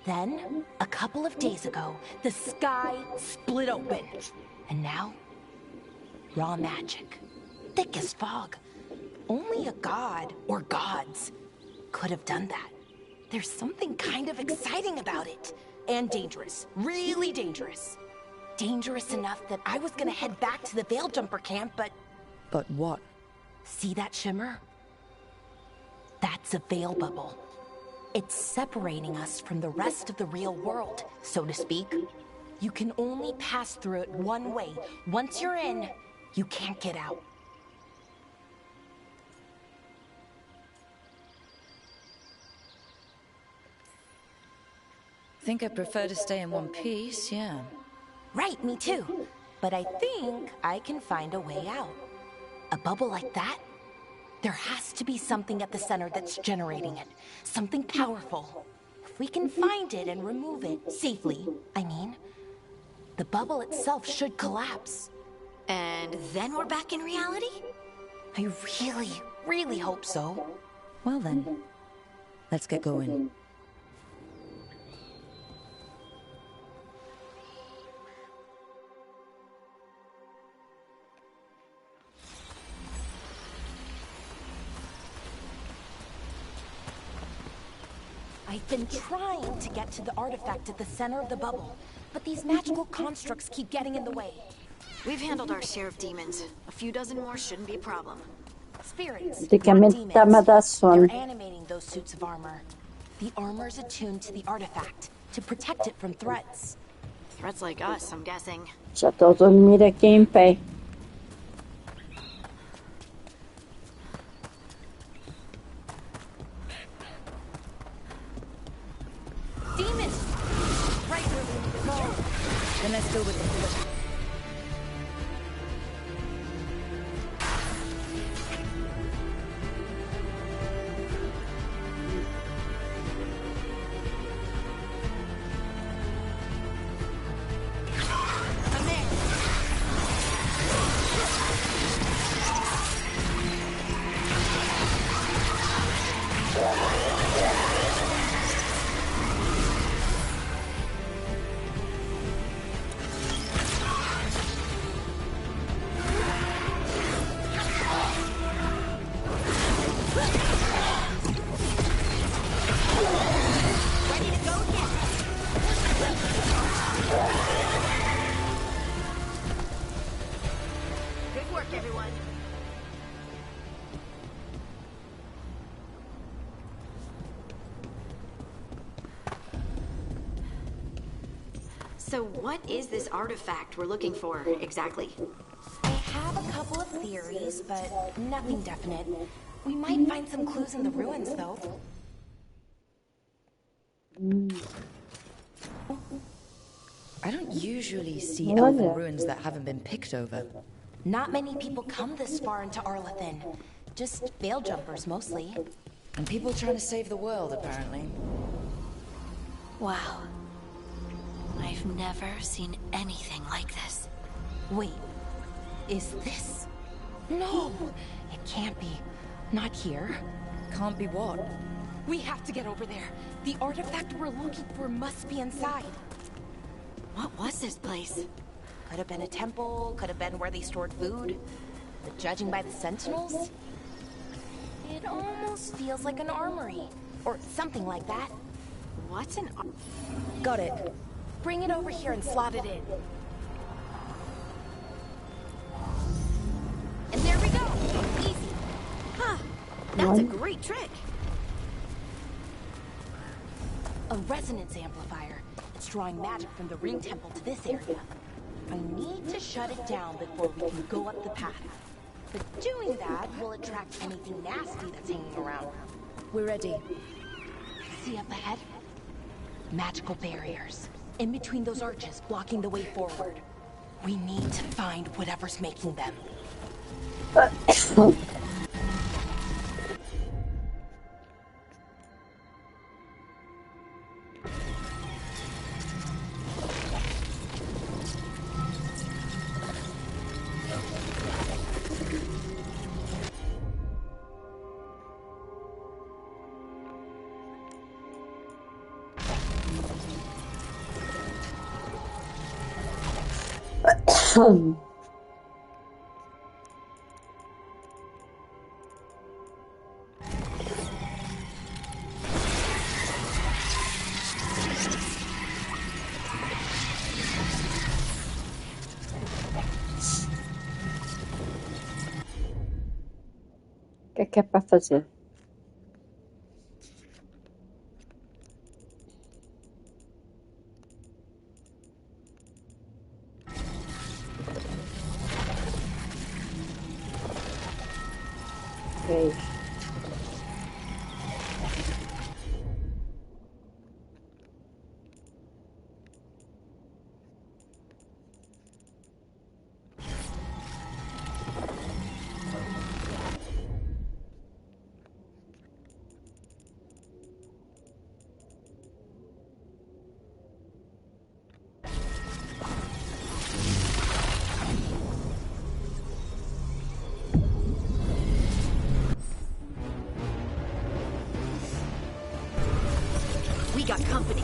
L: Then, a couple of days ago, the sky split open. And now, raw magic. Thick as fog. Only a god, or gods, could have done that. There's something kind of exciting about it. And dangerous. Really dangerous. Dangerous enough that I was gonna head back to the Veilgjumper camp, but...
E: But what?
L: See that shimmer? That's a veil bubble. It's separating us from the rest of the real world, so to speak. You can only pass through it one way. Once you're in, you can't get out.
E: Think I'd prefer to stay in one piece, yeah.
L: Right, me too. But I think I can find a way out. A bubble like that? There has to be something at the center that's generating it. Something powerful. If we can find it and remove it safely, I mean, the bubble itself should collapse.
G: And then we're back in reality?
L: I really, really hope so.
E: Well then, let's get going.
L: I've been trying to get to the artifact at the center of the bubble, but these magical constructs keep getting in the way.
G: We've handled our share of demons. A few dozen more shouldn't be a problem.
L: Spirits,
C: Praticamente
L: not
C: tá-me a dar
L: demons.
C: sono.
L: They're animating those suits of armor. The armor's attuned to the artifact to protect it from threats.
G: Threats like us, I'm guessing.
C: Já estou a dormir aqui em pé.
L: Demons! Right where we need to go.
E: Then let's go with it.
G: Good work, everyone. So what is this artifact we're looking for, exactly?
L: I have a couple of theories, but nothing definite. We might find some clues in the ruins, though.
E: I don't usually see elven ruins that haven't been picked over.
L: Not many people come this far into Arlathan. Just veil jumpers, mostly.
E: And people trying to save the world, apparently.
G: Wow. I've never seen anything like this.
L: Wait, is this? No, it can't be. Not here.
E: Can't be what?
L: We have to get over there. The artifact we're looking for must be inside.
G: What was this place?
L: Could have been a temple, could have been where they stored food. But judging by the sentinels, it almost feels like an armory. Or something like that.
G: What's an
L: Got it. Bring it over here and slot it in.
G: And there we go! Easy. Huh. That's a great trick.
L: A resonance amplifier. It's drawing magic from the ring temple to this area. I need to shut it down before we can go up the path. But doing that will attract anything nasty that's hanging around.
E: We're ready.
L: See up ahead? Magical barriers. In between those arches, blocking the way forward. We need to find whatever's making them.
C: O que é para fazer? Ok.
G: We got company.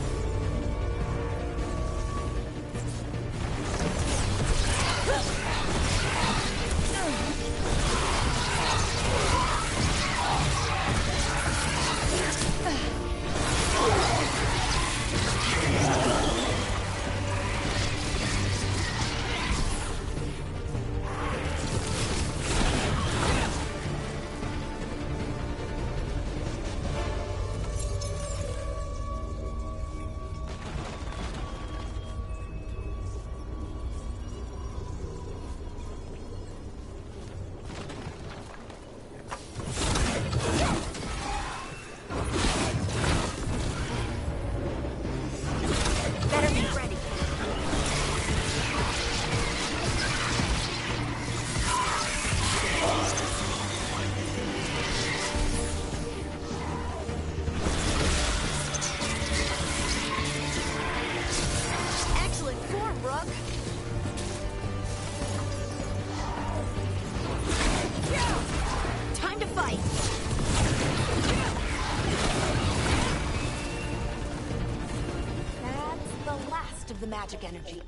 L: Magic energy.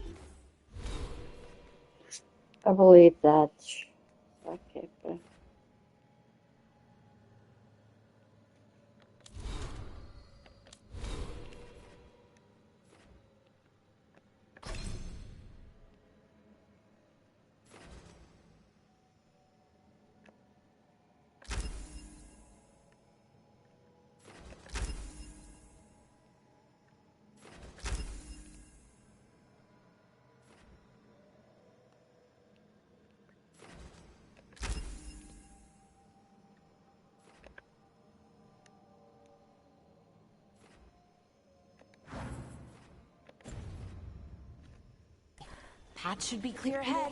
C: I believe that. Okay.
L: Path should be clear ahead.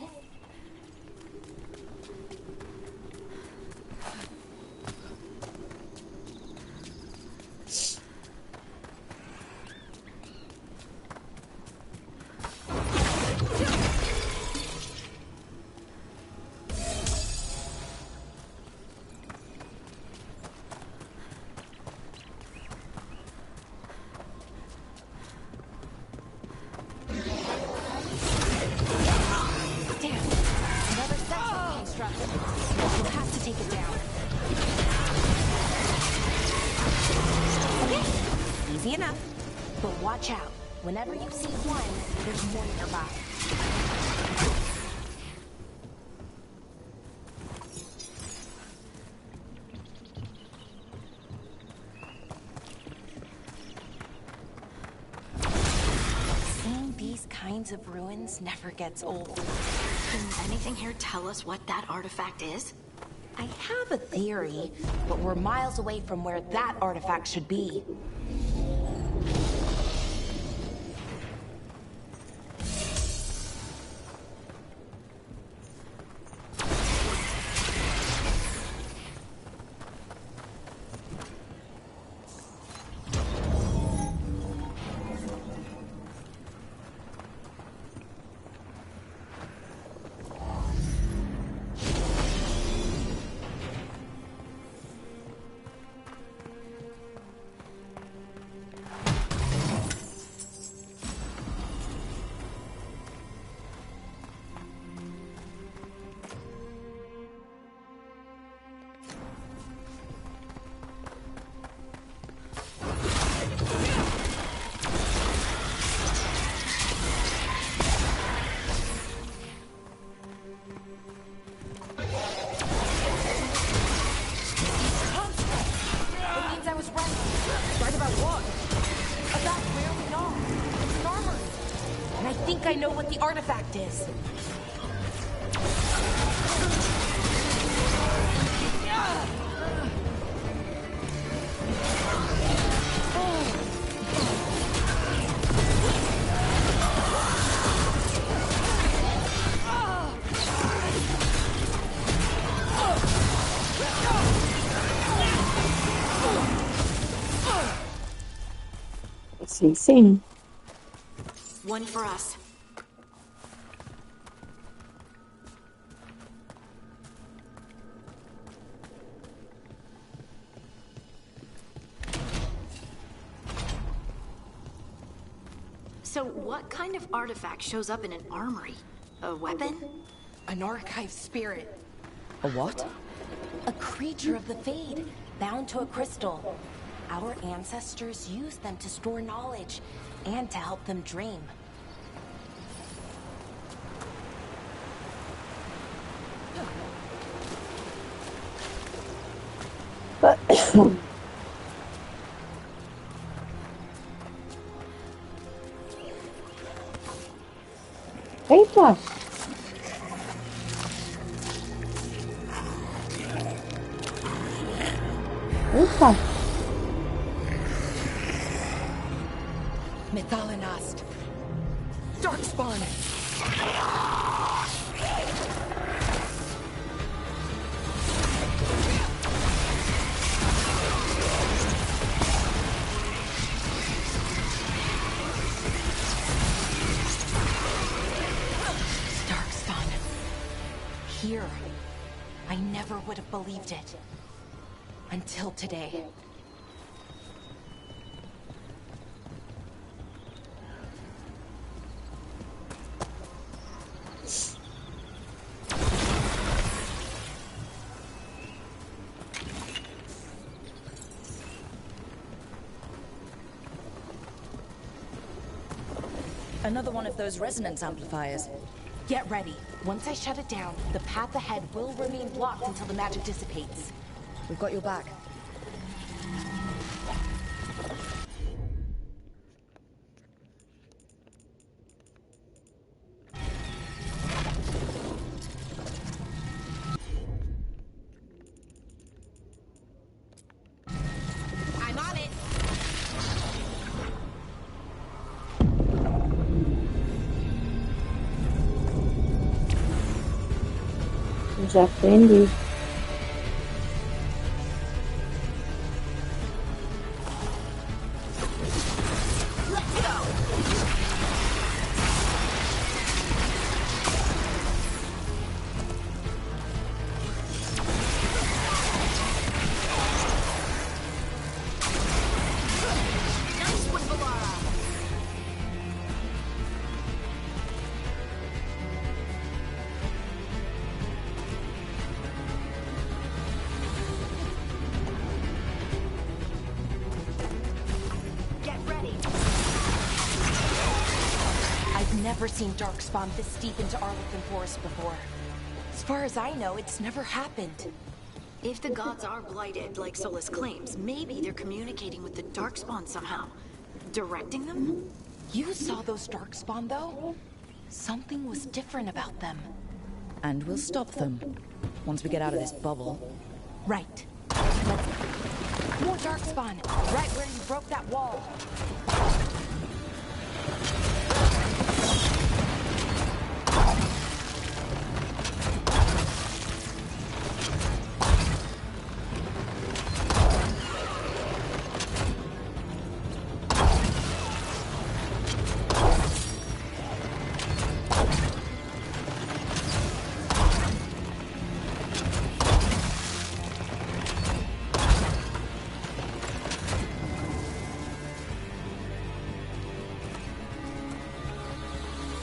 L: Easy enough. But watch out. Whenever you see one, there's more nearby. kinds of ruins never gets old.
G: Can anything here tell us what that artifact is?
L: I have a theory, but we're miles away from where that artifact should be. I know what the artifact is.
C: Sim, sim.
G: One for us. So what kind of artifact shows up in an armory? A weapon?
L: An archive spirit.
E: A what?
L: A creature of the Fade, bound to a crystal. Our ancestors used them to store knowledge and to help them dream.
C: Eita! Eita!
L: Methalinast. Darkspawn. Here. I never would have believed it. Until today.
E: Another one of those resonance amplifiers.
L: Get ready. Once I shut it down, the path ahead will remain blocked until the magic dissipates.
E: We've got your back.
L: I'm on it.
C: Já aprendi.
L: Never seen Darkspawn this deep into Arlequin Forest before. As far as I know, it's never happened.
G: If the gods are blighted, like Solus claims, maybe they're communicating with the Darkspawn somehow. Directing them?
L: You saw those Darkspawn, though? Something was different about them.
E: And we'll stop them once we get out of this bubble.
L: Right. More darkspawn, right where you broke that wall.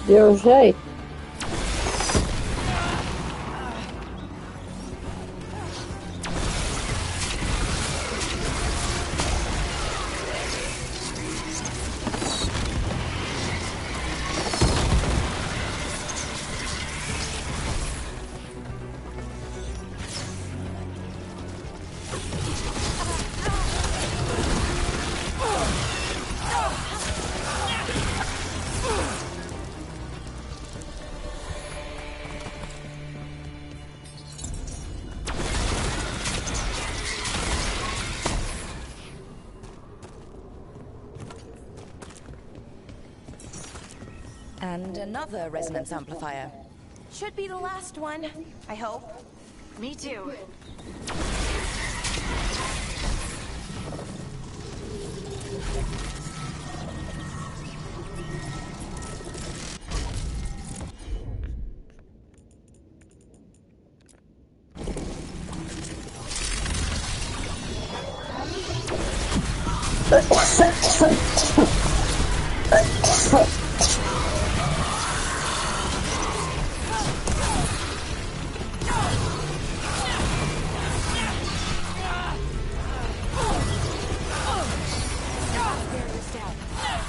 C: Deu jeito.
E: And another resonance amplifier.
L: Should be the last one, I hope.
G: Me too.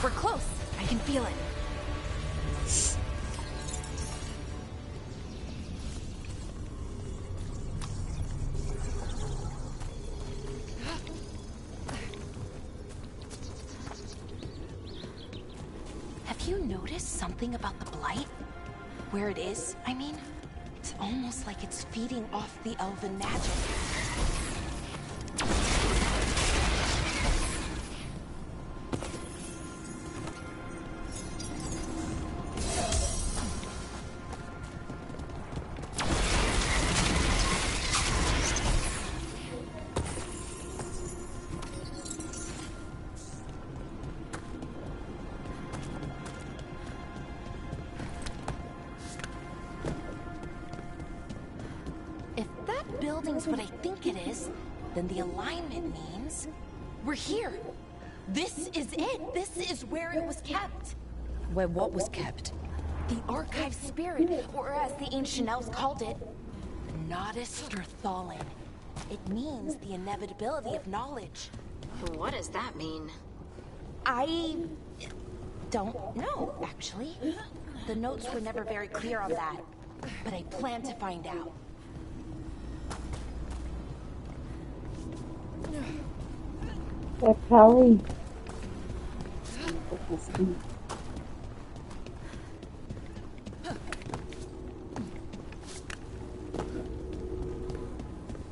L: We're close. I can feel it. Have you noticed something about the blight? Where it is, I mean? It's almost like it's feeding off the elven magic. Building's what I think it is, then the alignment means we're here. This is it. This is where it was kept.
E: Where what was kept?
L: The archive spirit, or as the ancient elves called it, Nodus Thalin. It means the inevitability of knowledge.
G: What does that mean?
L: I don't know, actually. The notes were never very clear on that, but I plan to find out.
C: Callie.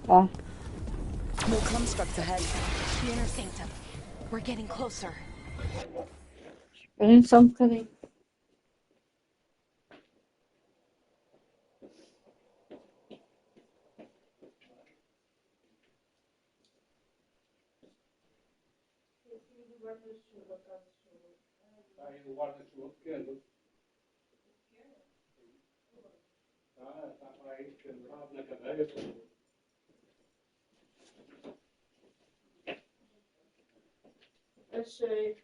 L: More constructs ahead. The inner sanctum. We're getting closer.
C: Esperem só bocadinho.
H: Aí o guarda-chuva pequeno. Tá para aí pendurado na cabeça.
D: Achei.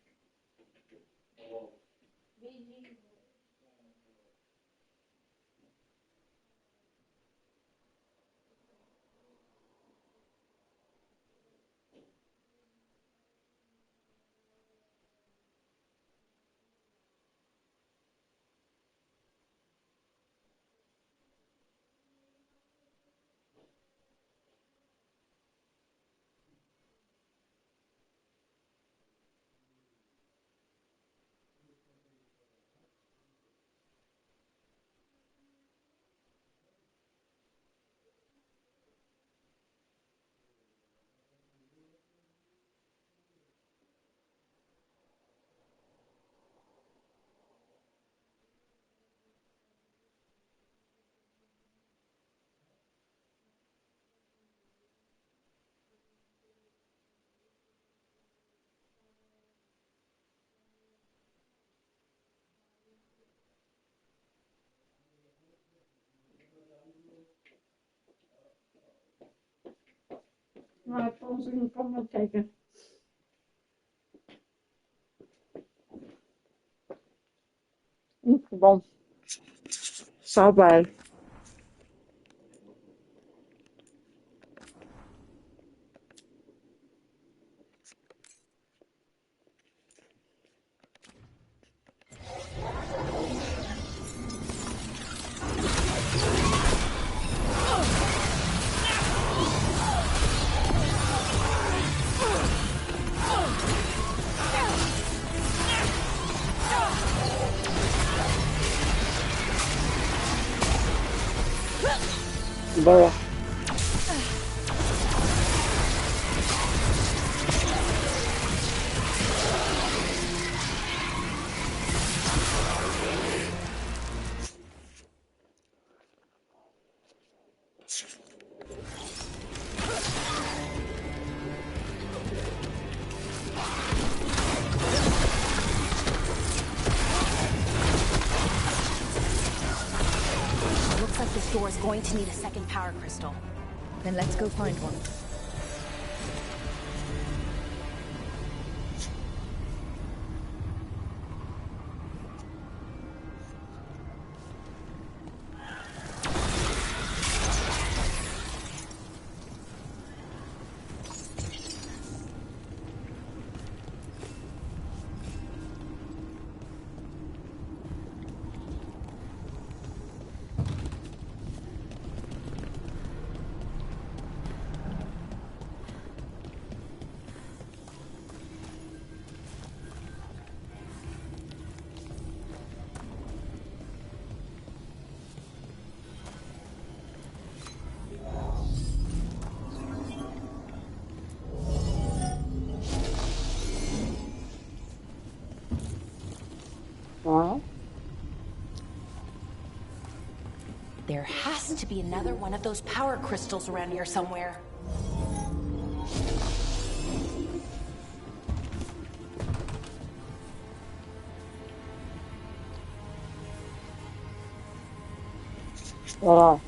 C: Maar pãozinho com manteiga. Muito bom. Saudade. Boa.
L: Looks like this door is going to need a second power crystal.
E: Then let's go find one.
L: There has to be another one of those power crystals around here somewhere.
C: Olha lá.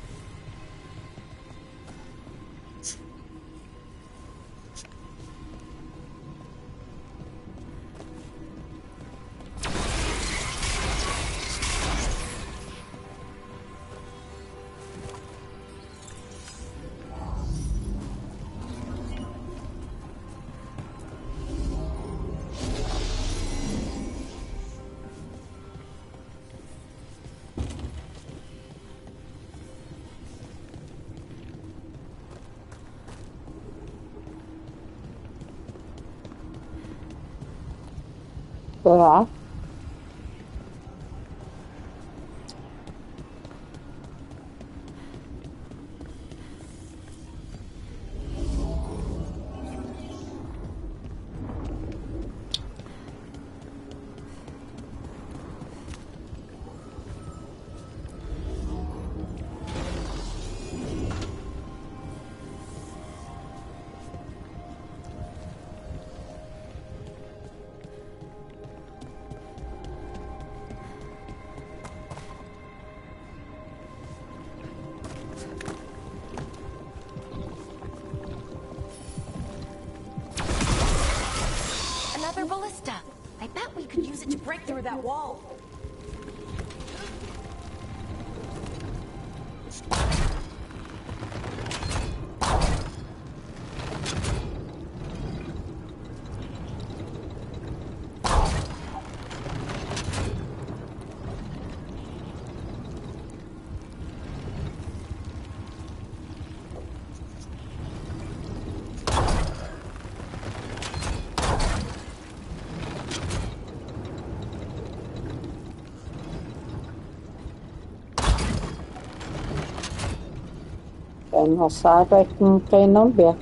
C: Olá.
L: Another ballista. I bet we could use it to break through that wall.
C: Quem não sabe é quem não vê.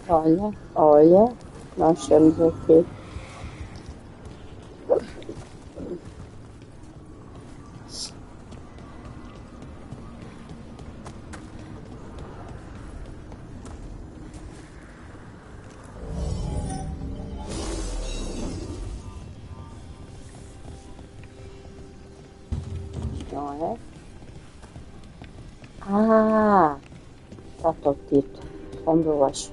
C: Olha, nós temos aqui. Não é? Ah, tá totito. Vamos eu acho.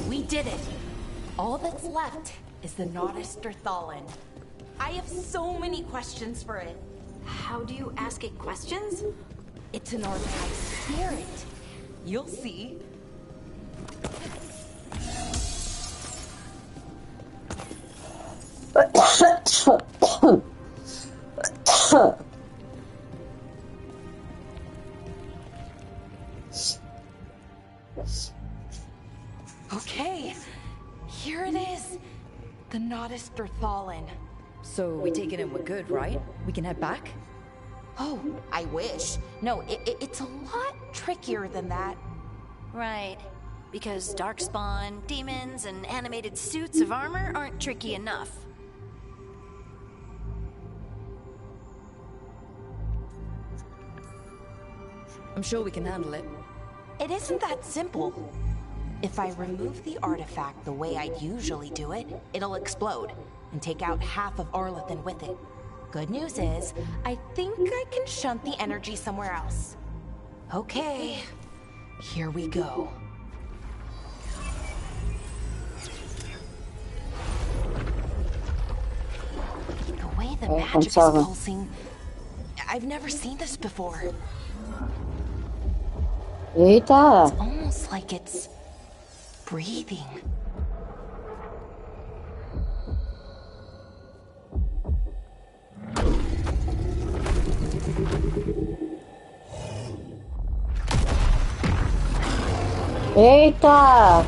L: We did it! All that's left is the Naughtister-Thallen. I have so many questions for it.
G: How do you ask it questions?
L: It's an artifact spirit. You'll see. Okay, here it is. The Naughtister-Thallen.
E: So we take it and we're good, right? We can head back?
L: Oh, I wish. No, it's a lot trickier than that.
G: Right. Because darkspawn, demons, and animated suits of armor aren't tricky enough.
E: I'm sure we can handle it.
L: It isn't that simple. If I remove the artifact the way I'd usually do it, it'll explode and take out half of Arlethan with it. Good news is, I think I can shunt the energy somewhere else. Okay, here we go. The way the magic is pulsing, I've never seen this before.
C: Eita!
L: It's almost like it's breathing.
C: Eita!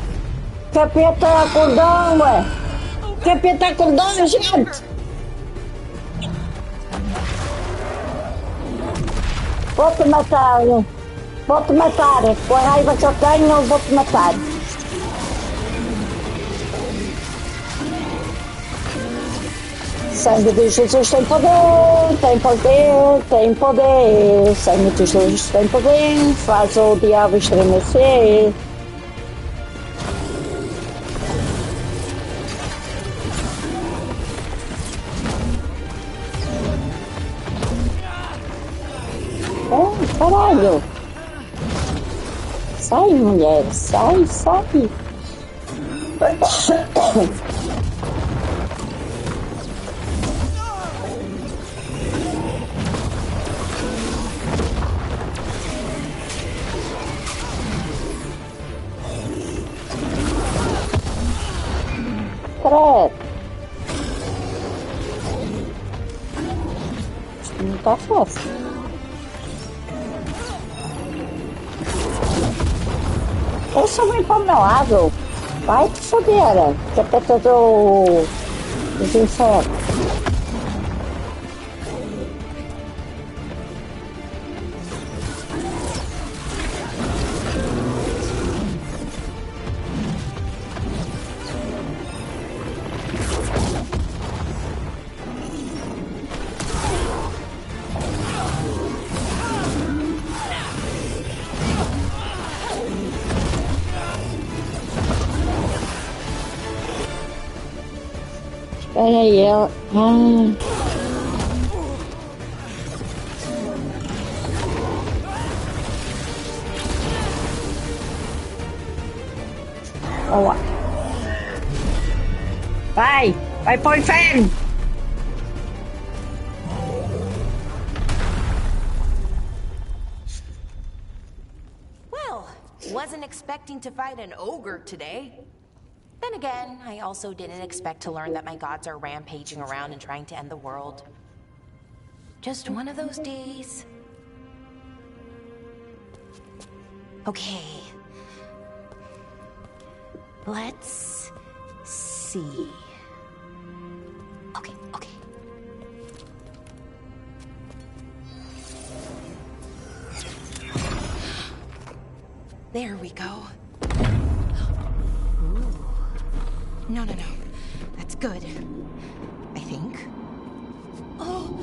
C: Capeta acordão, ué! Capeta acordão, gente! Vou-te matar! Vou-te matar! Com a raiva que eu tenho, eu vou-te matar! Sangue de Jesus tem poder, tem poder, tem poder. Sangue de Jesus tem poder, faz o diabo estremecer. Oh, caralho! Sai, mulher, sai, sai! Credo! Acho que não tá fácil. Eu só vim para o meu lado. Vai te foder, capeta dos infernos. Espera aí, ela... Vamos lá. Vai pro inferno!
L: Well, wasn't expecting to fight an ogre today. Then again, I also didn't expect to learn that my gods are rampaging around and trying to end the world. Just one of those days. Okay. Let's see. Okay, okay. There we go. Ooh. No. That's good. I think. Oh!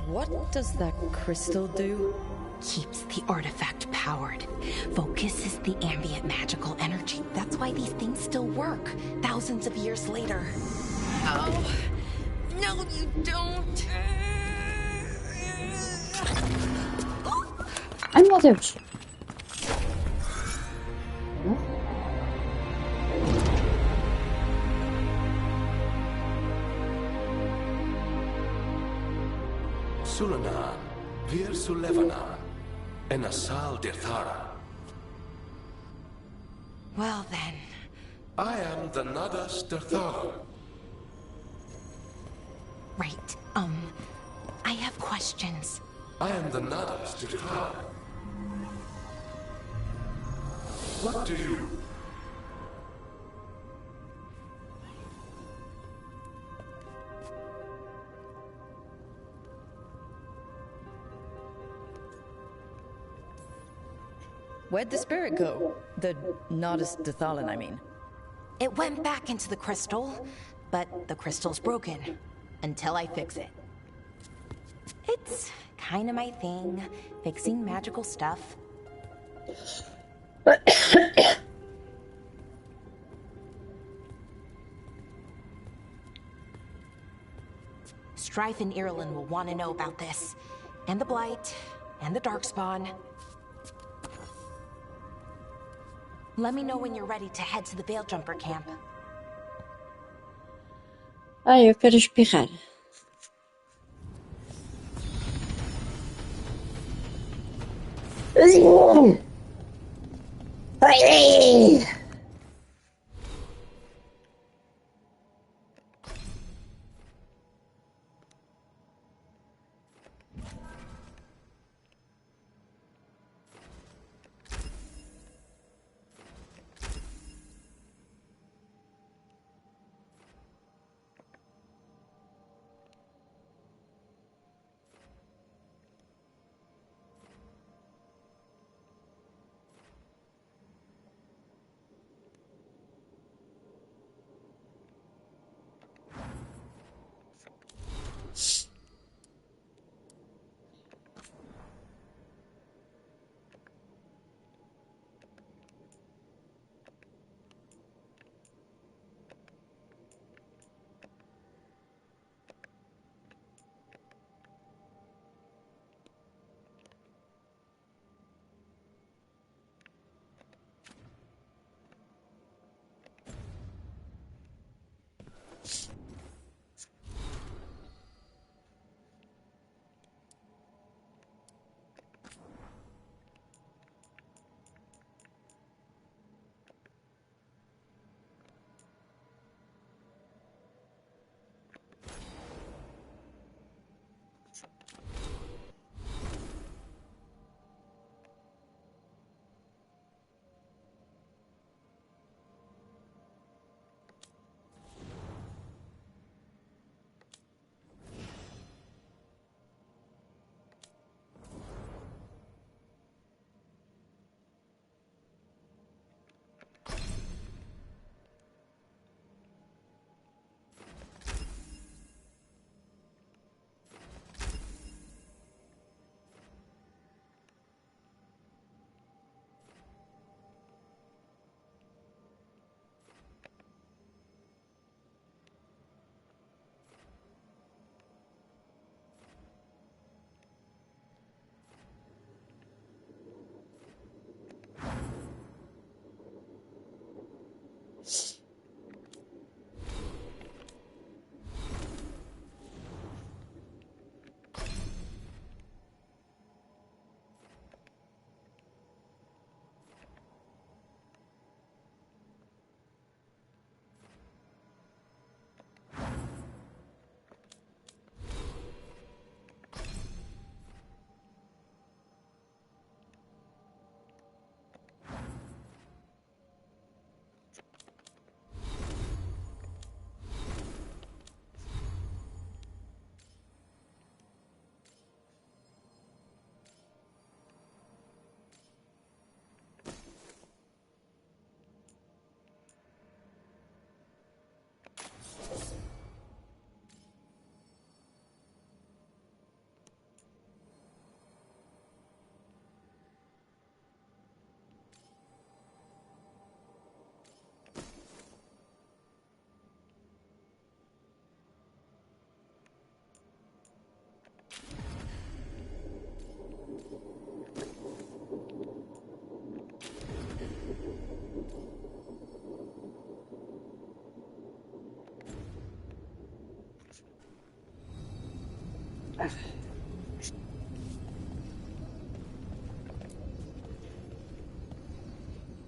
E: What does that crystal do?
L: Keeps the artifact powered. Focuses the ambient magical energy. That's why these things still work, thousands of years later.
I: Oh, no, you don't.
C: Ai meu Deus!
A: Sulanan, Vir Sulevana, and Asal Dirthara.
L: Well then.
A: I am the Nadas Dirthara.
L: Right, I have questions.
A: I am the Nadas Dirthara. What do you...
E: Where'd the spirit go? The Nodus Dathalan, I mean.
L: It went back into the crystal, but the crystal's broken. Until I fix it. It's kind of my thing, fixing magical stuff. Strife and Ireland will want to know about this. And the Blight, and the Darkspawn. Let me know when you're ready to head to the Veilguard camp.
C: Ai, eu quero espirrar. Ai!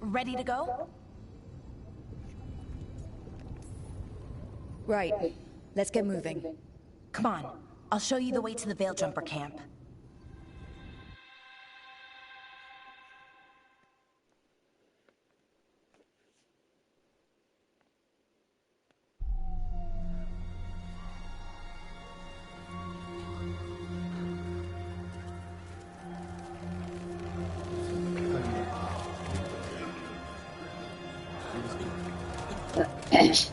L: Ready to go?
E: Right. Let's get moving.
L: Come on. I'll show you the way to the Veil-Jumper camp.
I: Yes.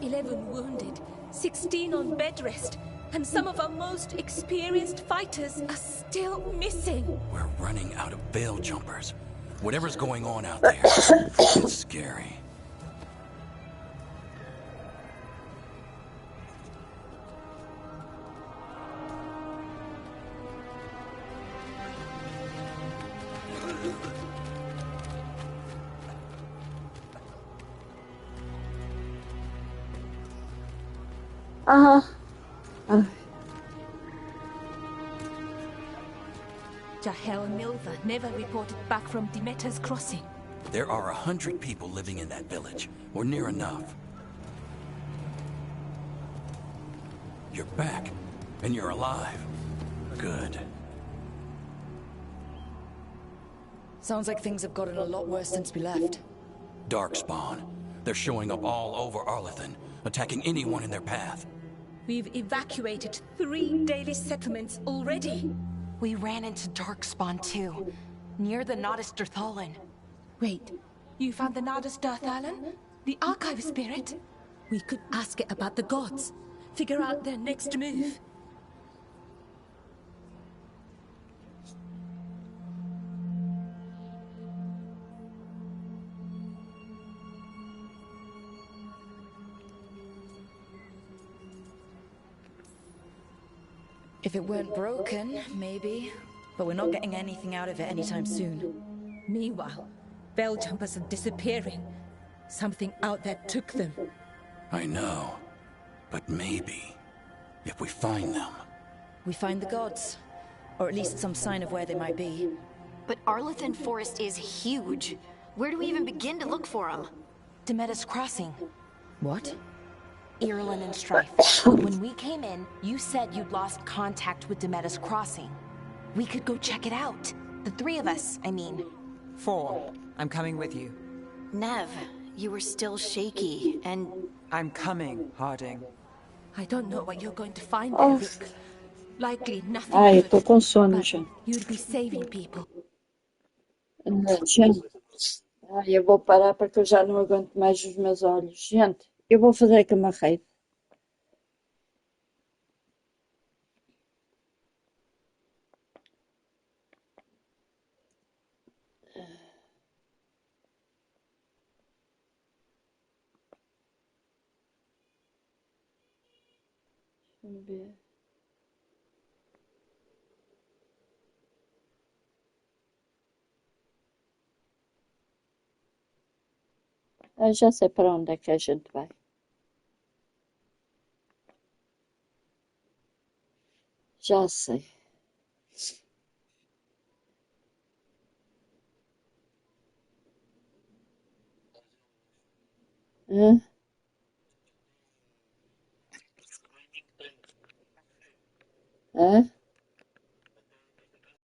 I: 11 wounded, 16 on bed rest, and some of our most experienced fighters are still missing.
M: We're running out of veil jumpers. Whatever's going on out there, it's scary.
I: Jahel and Milva never reported back from Demeter's crossing.
M: There are 100 people living in that village, or near enough. You're back, and you're alive. Good.
E: Sounds like things have gotten a lot worse since we left.
M: Darkspawn. They're showing up all over Arlethan, attacking anyone in their path.
I: We've evacuated 3 daily settlements already.
L: We ran into Darkspawn too, near the Nodus Dirthalin.
I: Wait, you found the Nodus Dirthalin? The archive spirit? We could ask it about the gods. Figure out their next move.
E: If it weren't broken, maybe. But we're not getting anything out of it anytime soon.
I: Meanwhile, Veil Jumpers are disappearing. Something out there took them.
M: I know. But maybe, if we find them...
E: We find the gods. Or at least some sign of where they might be.
G: But Arlethan Forest is huge. Where do we even begin to look for them?
L: Demeter's crossing.
E: What?
L: Irulan and Strife. When we came in, you said you'd lost contact with Demeter's crossing. We could go check it out. The 3 of us, I mean.
J: 4. I'm coming with you.
G: Nev, you were still shaky, and...
J: I'm coming, Harding.
I: I don't know what you're going to find
C: Oh.
I: there, Rick. Likely nothing
C: Ai, eu
I: good,
C: tô com sono
I: but
C: já.
I: you'll be saving people.
C: Gente, ai, eu vou parar porque eu já não aguento mais os meus olhos. Gente, eu vou fazer aqui uma rede. Deixa-me ver. Eu já sei para onde é que a gente vai. Já sei. Hã? Hã?